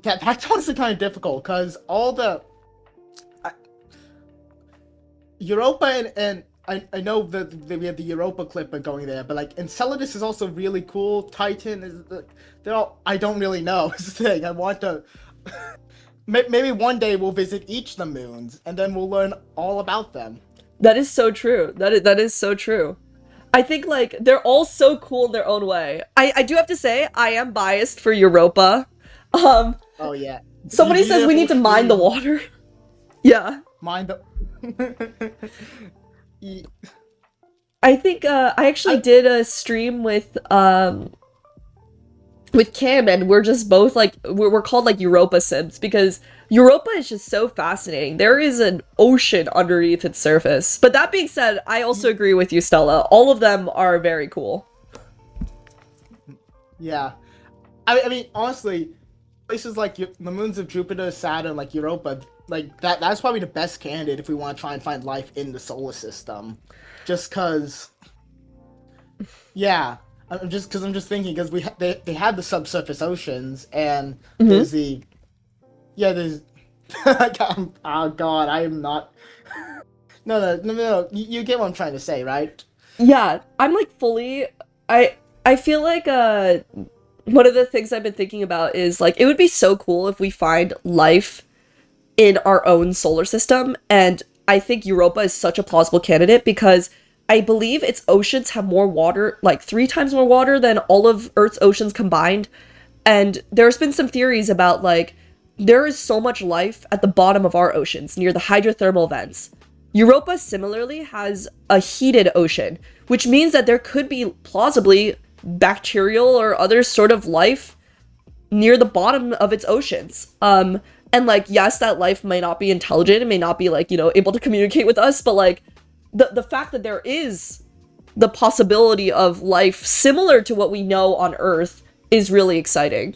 That's honestly kind of difficult because all the I, Europa and I know that we have the Europa clip going there, but like Enceladus is also really cool. Titan is they're all I don't really know. Is the thing I want to. Maybe one day we'll visit each of the moons and then we'll learn all about them.
That is so true. That is so true. I think like they're all so cool in their own way. I do have to say I am biased for Europa. Um,
Oh yeah. You
somebody
need
says
a
we
whole
need to mine the
stream.
water. Yeah.
Mind the. Ye-
I think I actually
I
did a stream with Cam, and we're just both like we're called like Europa Sims because Europa is just so fascinating. There is an ocean underneath its surface. But that being said, I also agree with you, Stella. All of them are very cool.
yeah. I mean honestly, places like the moons of Jupiter, Saturn, like Europa, like that's probably the best candidate if we want to try and find life in the solar system. Just cause, yeah, I'm just thinking because they have the subsurface oceans and
Hmm.
there's the there's oh god I am not no you get what I'm trying to say, right?
Yeah, I'm like fully I feel like one of the things I've been thinking about is like it would be so cool if we find life in our own solar system, and I think Europa is such a plausible candidate because I believe its oceans have more water, like 3 times more water than all of Earth's oceans combined. And there's been some theories about like there is so much life at the bottom of our oceans near the hydrothermal vents. Europa similarly has a heated ocean, which means that there could be plausibly bacterial or other sort of life near the bottom of its oceans. And like yes, that life may not be intelligent, it may not be like, able to communicate with us, but like the fact that there is the possibility of life similar to what we know on Earth is really exciting.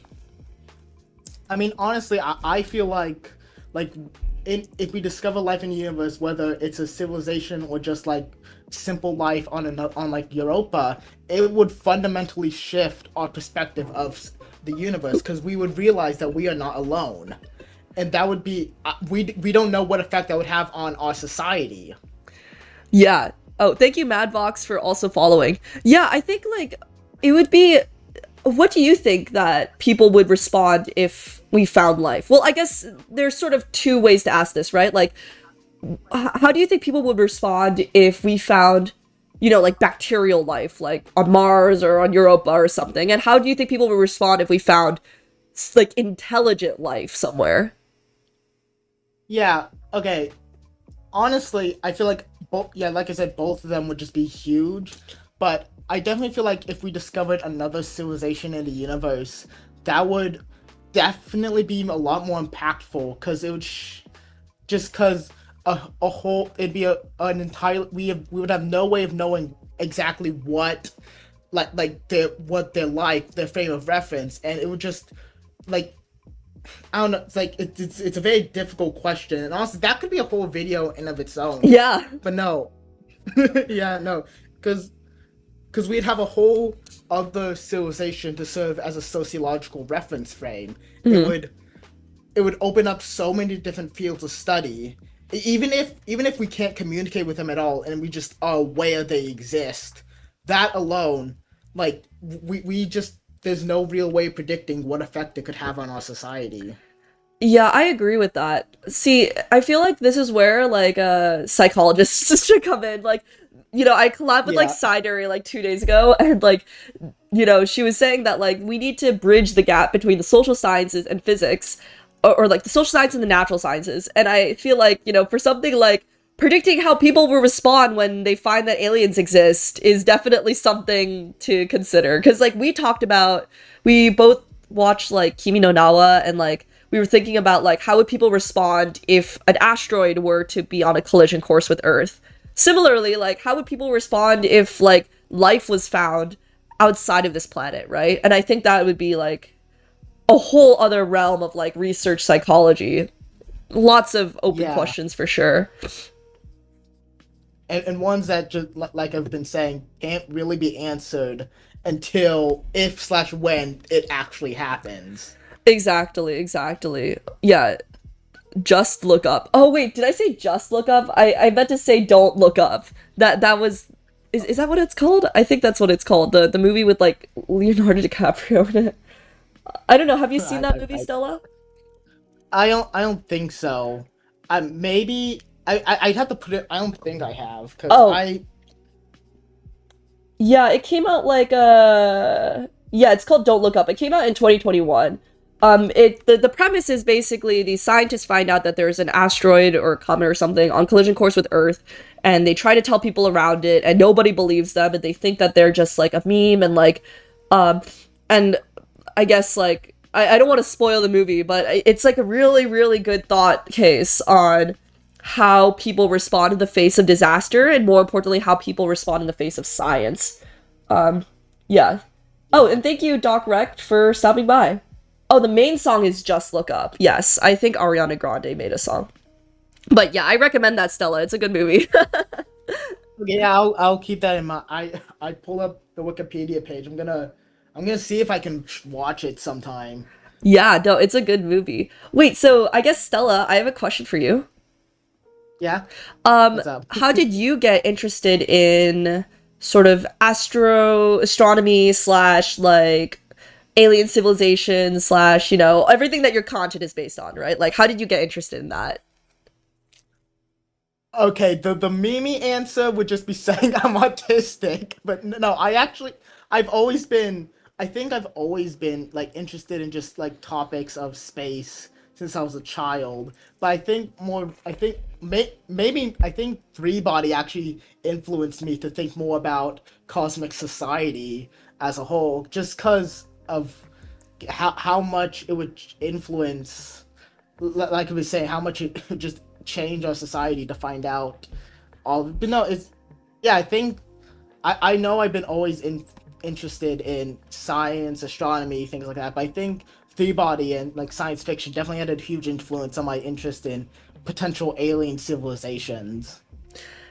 I mean, honestly, I feel like if we discover life in the universe, whether it's a civilization or just like simple life on like Europa, it would fundamentally shift our perspective of the universe because we would realize that we are not alone, and that would be we don't know what effect that would have on our society.
Yeah. Oh, thank you, Madvox, for also following. Yeah, I think like it would be. What do you think that people would respond if we found life? Well, I guess there's sort of two ways to ask this, right? Like, how do you think people would respond if we found, like bacterial life, like on Mars or on Europa or something? And how do you think people would respond if we found like intelligent life somewhere?
Yeah. Okay. Honestly, I feel like both. Yeah, like I said, both of them would just be huge. But I definitely feel like if we discovered another civilization in the universe, that would definitely be a lot more impactful because it would just because a whole it'd be an entire we would have no way of knowing exactly what like they're like their frame of reference, and it would just like I don't know. It's like it's a very difficult question, and honestly, that could be a whole video in of its own.
Yeah.
But no, yeah, no, because we'd have a whole other civilization to serve as a sociological reference frame. It
Mhm.
would open up so many different fields of study. Even if we can't communicate with them at all, and we just are aware they exist, that alone, like we just there's no real way of predicting what effect it could have on our society.
Yeah, I agree with that. See, I feel like this is where like psychologists should come in. Like, I collabed with like
Yeah,
Syzygy like 2 days ago, and like, she was saying that like we need to bridge the gap between the social sciences and physics, or like the social science and the natural sciences. And I feel like, for something like predicting how people will respond when they find that aliens exist is definitely something to consider. Because like we both watched like Kimi no Nawa, and like we were thinking about like how would people respond if an asteroid were to be on a collision course with Earth. Similarly, like how would people respond if like life was found outside of this planet, right? And I think that would be like a whole other realm of like research psychology. Lots of open
yeah,
questions for sure.
and ones that just like I've been saying can't really be answered until if slash when it actually happens.
Exactly, exactly. Yeah, just look up. Oh wait, did I say just look up? I meant to say don't look up. That was is that what it's called? I think that's what it's called. The movie with like Leonardo DiCaprio in it. I don't know. Have you seen
I,
that
I,
movie,
I
Stella?
I don't think so. Maybe I'd have to put it. I don't think I have because
Oh, yeah, it came out like yeah, it's called Don't Look Up. It came out in 2021. The premise is basically these scientists find out that there's an asteroid or a comet or something on collision course with Earth, and they try to tell people around it, and nobody believes them, and they think that they're just like a meme, and like um and I guess like I don't want to spoil the movie, but it's like a really, really good thought case on how people respond in the face of disaster, and more importantly, how people respond in the face of science. Um, yeah. Oh,
yeah.
and thank you, Doc Recht, for stopping by. Oh, the main song is Just Look Up. Yes, I think Ariana Grande made a song. But yeah, I recommend that, Stella. It's a good movie.
Okay, yeah, I'll keep that in mind. I pull up the Wikipedia page. I'm gonna see if I can watch it sometime.
Yeah, no, it's a good movie. Wait, so I guess, Stella, I have a question for you.
Yeah,
Um,
what's up?
how did you get interested in sort of astronomy slash like alien civilization slash, everything that your content is based on, right? Like, how did you get interested in that?
Okay, the Mimi answer would just be saying I'm autistic, but no, I've always been, I think I've always been like interested in just like topics of space since I was a child. But I think Three Body actually influenced me to think more about cosmic society as a whole, just because of how much it would influence, like I was saying, how much it would just change our society to find out all. But no, it's yeah. I think I know I've been always interested in science, astronomy, things like that. But I think Three Body and like science fiction definitely had a huge influence on my interest in potential alien civilizations.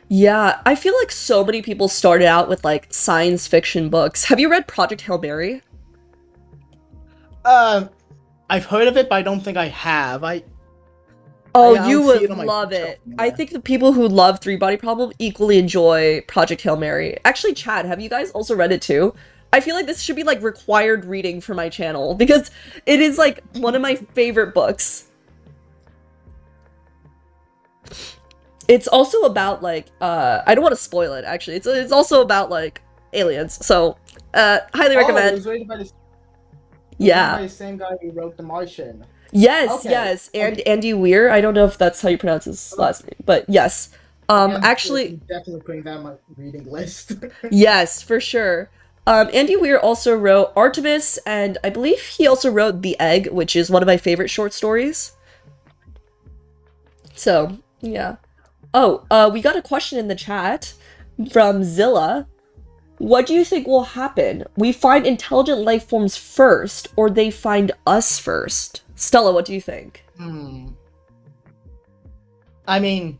Yeah, I feel like so many people started out with like science fiction books. Have you read Project Hail Mary?
Um, I've heard of it, but I don't think I have.
Oh,
I
you
don't see
would
it on my
love
bookshelf
it. I
anywhere.
think the people who love Three Body Problem equally enjoy Project Hail Mary. Actually, Chad, have you guys also read it too? I feel like this should be like required reading for my channel because it is like one of my favorite books. It's also about like I don't want to spoil it actually. It's also about like aliens. So, highly
Oh,
recommend.
it was written by
Yeah.
the same guy who wrote The Martian.
Yes,
Okay.
yes. And
Okay.
Andy Weir, I don't know if that's how you pronounce his
Oh,
last name, but yes.
okay,
Actually,
I'm definitely putting that on my reading list.
yes, for sure. Andy Weir also wrote Artemis, and I believe he also wrote The Egg, which is one of my favorite short stories. So, yeah. Oh, we got a question in the chat from Zilla. What do you think will happen? We find intelligent life forms first, or they find us first? Stella, what do you think?
Hmm. I mean,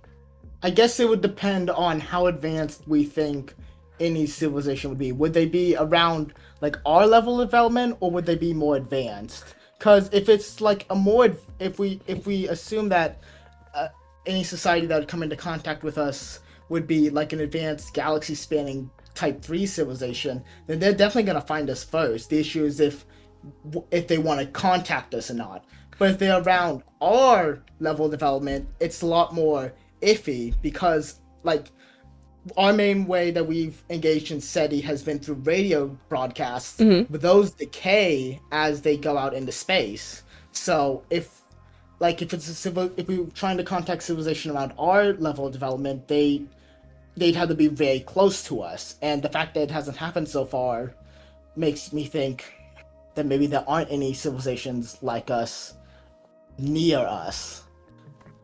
I guess it would depend on how advanced we think any civilization would be. Would they be around like our level of development, or would they be more advanced? Because if it's like if we assume that uh, any society that would come into contact with us would be like an advanced galaxy spanning type 3 civilization, then they're definitely going to find us first. The issue is if they want to contact us or not. But if they're around our level of development, it's a lot more iffy because, like, our main way that we've engaged in SETI has been through radio broadcasts,
Hmm.
but those decay as they go out into space. So if it's a if we were trying to contact civilization around our level of development, they'd have to be very close to us. And the fact that it hasn't happened so far makes me think that maybe there aren't any civilizations like us near us.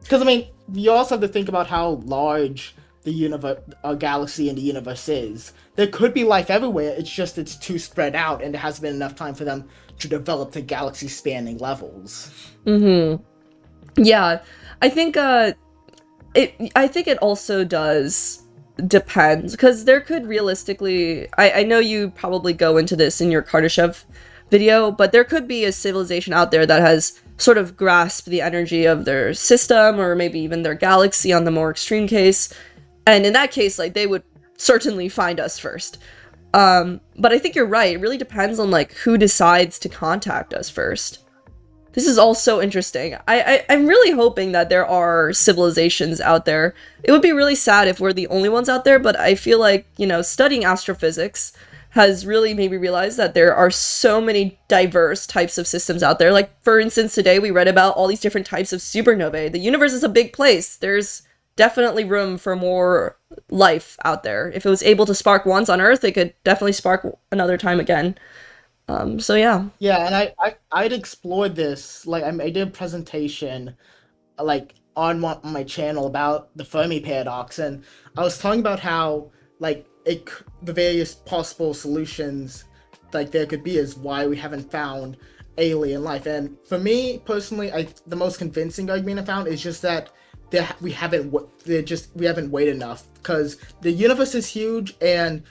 Because I mean, you also have to think about how large the universe, our galaxy, and the universe is. There could be life everywhere. It's just it's too spread out, and there hasn't been enough time for them to develop to galaxy-spanning levels.
Mm-hmm. Yeah, I think I think it also does depend because there could realistically I know you probably go into this in your Kardashev video, but there could be a civilization out there that has sort of grasped the energy of their system or maybe even their galaxy on the more extreme case. And in that case, like they would certainly find us first. But I think you're right. It really depends on like who decides to contact us first. This is all so interesting. I'm really hoping that there are civilizations out there. It would be really sad if we're the only ones out there, but I feel like, you know, studying astrophysics has really made me realize that there are so many diverse types of systems out there. Like, for instance, today we read about all these different types of supernovae. The universe is a big place. There's definitely room for more life out there. If it was able to spark once on Earth, it could definitely spark another time again. So yeah.
Yeah, and I'd explored this. Like I did a presentation like on my channel about the Fermi paradox, and I was talking about how like the various possible solutions like there could be is why we haven't found alien life. And for me personally, the most convincing argument I found is just that we haven't we haven't waited enough because the universe is huge, and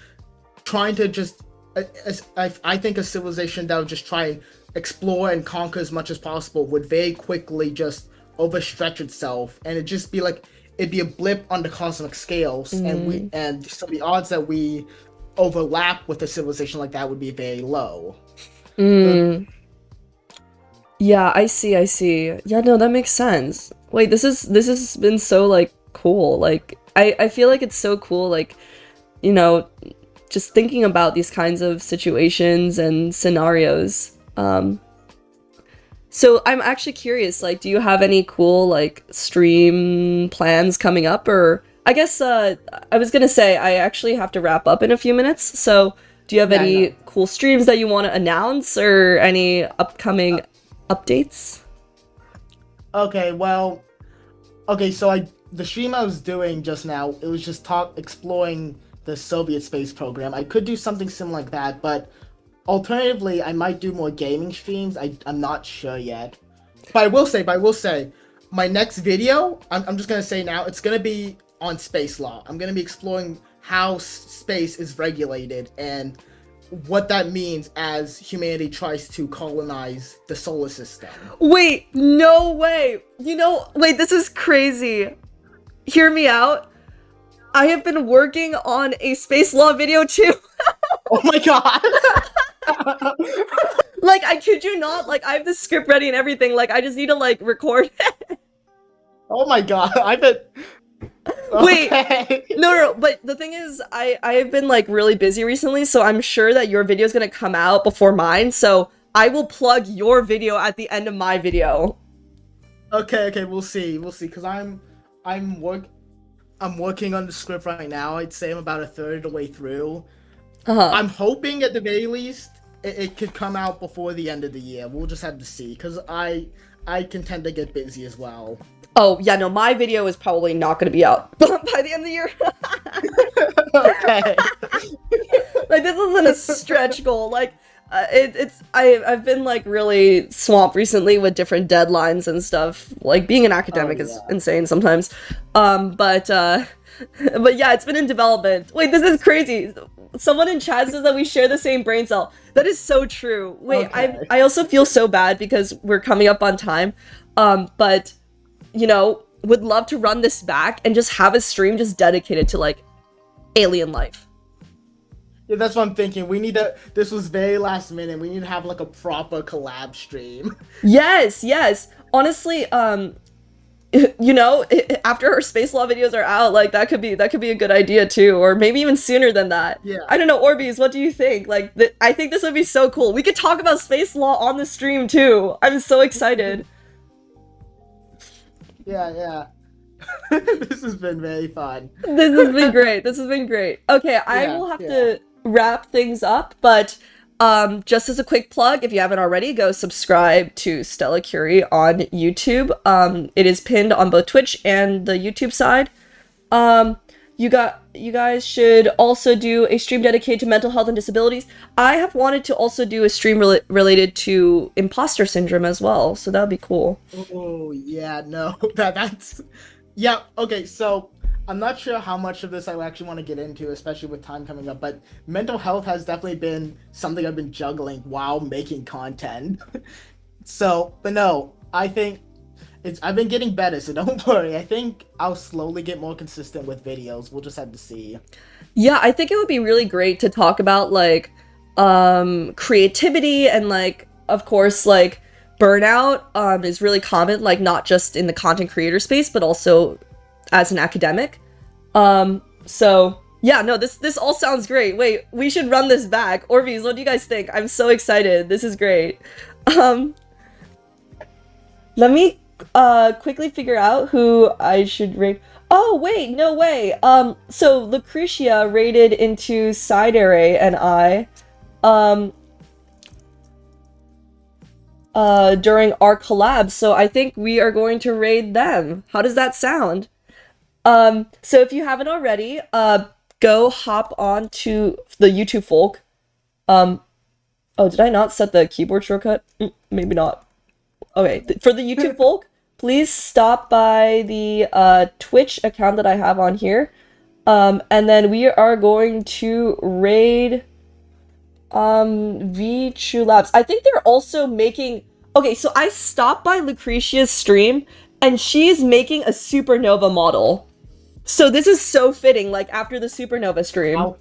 trying to just I think a civilization that would just try and explore and conquer as much as possible would very quickly just overstretch itself, and it'd be a blip on the cosmic scales, and so the odds that we overlap with a civilization like that would be very low.
Mm. Yeah, I see, I see. Yeah, no, that makes sense. Wait, this has been so like cool. Like I feel like it's so cool, like, you know, just thinking about these kinds of situations and scenarios. So I'm actually curious, like, do you have any cool like stream plans coming up? Or I guess I was gonna say I actually have to wrap up in a few minutes. So do you have
Yeah, I
any
know.
cool streams that you want to announce or any upcoming updates?
Okay, well, okay, so the stream I was doing just now, it was just exploring the Soviet space program. I could do something similar like that, but alternatively, I might do more gaming streams. I'm not sure yet. But I will say, my next video, I'm just gonna say now, it's gonna be on space law. I'm gonna be exploring how space is regulated and what that means as humanity tries to colonize the solar system.
Wait, no way. You know, wait, this is crazy. Hear me out. I have been working on a space law video too.
Oh my god!
Like, I kid you not, like, I have the script ready and everything. Like, I just need to, like, record it.
Oh my god! I bet.
Wait,
Okay.
no, but the thing is, I have been, like, really busy recently, so I'm sure that your video is gonna come out before mine, so I will plug your video at the end of my video.
Okay, we'll see, because I'm work, I'm working on the script right now. I'd say I'm about a third of the way through.
Uh-huh.
I'm hoping at the very least it could come out before the end of the year. We'll just have to see, because I can tend to get busy as well.
Oh, yeah, no, my video is probably not gonna be out by the end of the year.
Okay.
Like, this isn't a stretch goal. Like, I've been like really swamped recently with different deadlines and stuff. Like, being an academic is
yeah.
insane sometimes. But yeah, it's been in development. Wait, this is crazy. Someone in chat says that we share the same brain cell. That is so true. Wait,
Okay.
I also feel so bad because we're coming up on time. But you know, would love to run this back and just have a stream just dedicated to like alien life.
Yeah, that's what I'm thinking. We need to. This was very last minute. We need to have like a proper collab stream.
Yes, yes. Honestly, after her space law videos are out, like that could be a good idea too, or maybe even sooner than that.
Yeah.
I don't know, Orbeez, what do you think? Like, I think this would be so cool. We could talk about space law on the stream too. I'm so excited.
Yeah, yeah. This has been very fun.
This has been great. This has been great. Okay, I
Yeah,
will have
yeah.
to wrap things up, but just as a quick plug, if you haven't already, go subscribe to Stella Curie on YouTube. It is pinned on both Twitch and the YouTube side. Um, you guys should also do a stream dedicated to mental health and disabilities. I have wanted to also do a stream related to imposter syndrome as well, so that would be cool.
Oh yeah, no, that's yeah. Okay, so I'm not sure how much of this I actually want to get into, especially with time coming up. But mental health has definitely been something I've been juggling while making content. So, but no, I think I've been getting better, so don't worry. I think I'll slowly get more consistent with videos. We'll just have to see.
Yeah, I think it would be really great to talk about like creativity and like of course like burnout is really common, like not just in the content creator space but also as an academic. So yeah, no, this all sounds great. Wait, we should run this back. Orbeez, what do you guys think? I'm so excited. This is great. Um Let me quickly figure out who I should rate. Oh wait, no way. So Lucretia raided into Side Array and I um during our collab, so I think we are going to raid them. How does that sound? So if you haven't already, go hop on to the YouTube folk. Oh, did I not set the keyboard shortcut? Maybe not. Okay, for the YouTube folk, please stop by the Twitch account that I have on here. And then we are going to raid Choux Labs. I think they're also making. Okay, so I stopped by Lucretia's stream and she's making a supernova model. So this is so fitting, like after the supernova stream.
I'll,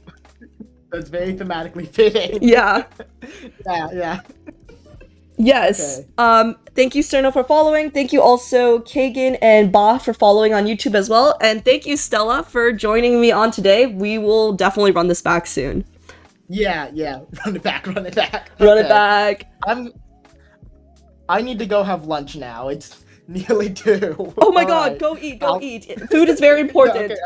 that's very thematically fitting.
Yeah.
Yeah, yeah.
Yes.
Okay.
Thank you, Sterno, for following. Thank you also, Kagan and Ba, for following on YouTube as well. And thank you, Stella, for joining me on today. We will definitely run this back soon.
Yeah, yeah. Run it back, run it back.
Run
Okay.
it back.
I need to go have lunch now. It's nearly 2.
Oh my
All
god,
right.
go eat, go eat. Food is very important.
Okay,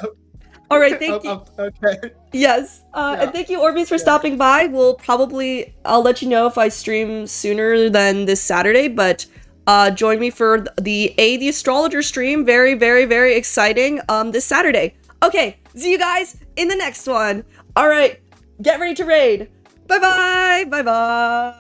All right, thank you.
okay.
Yes,
Yeah.
and thank you, Orbeez, for stopping by. I'll let you know if I stream sooner than this Saturday, but join me for the Astrologer stream. Very, very, very exciting this Saturday. Okay, see you guys in the next one. All right, get ready to raid. Bye-bye, bye-bye.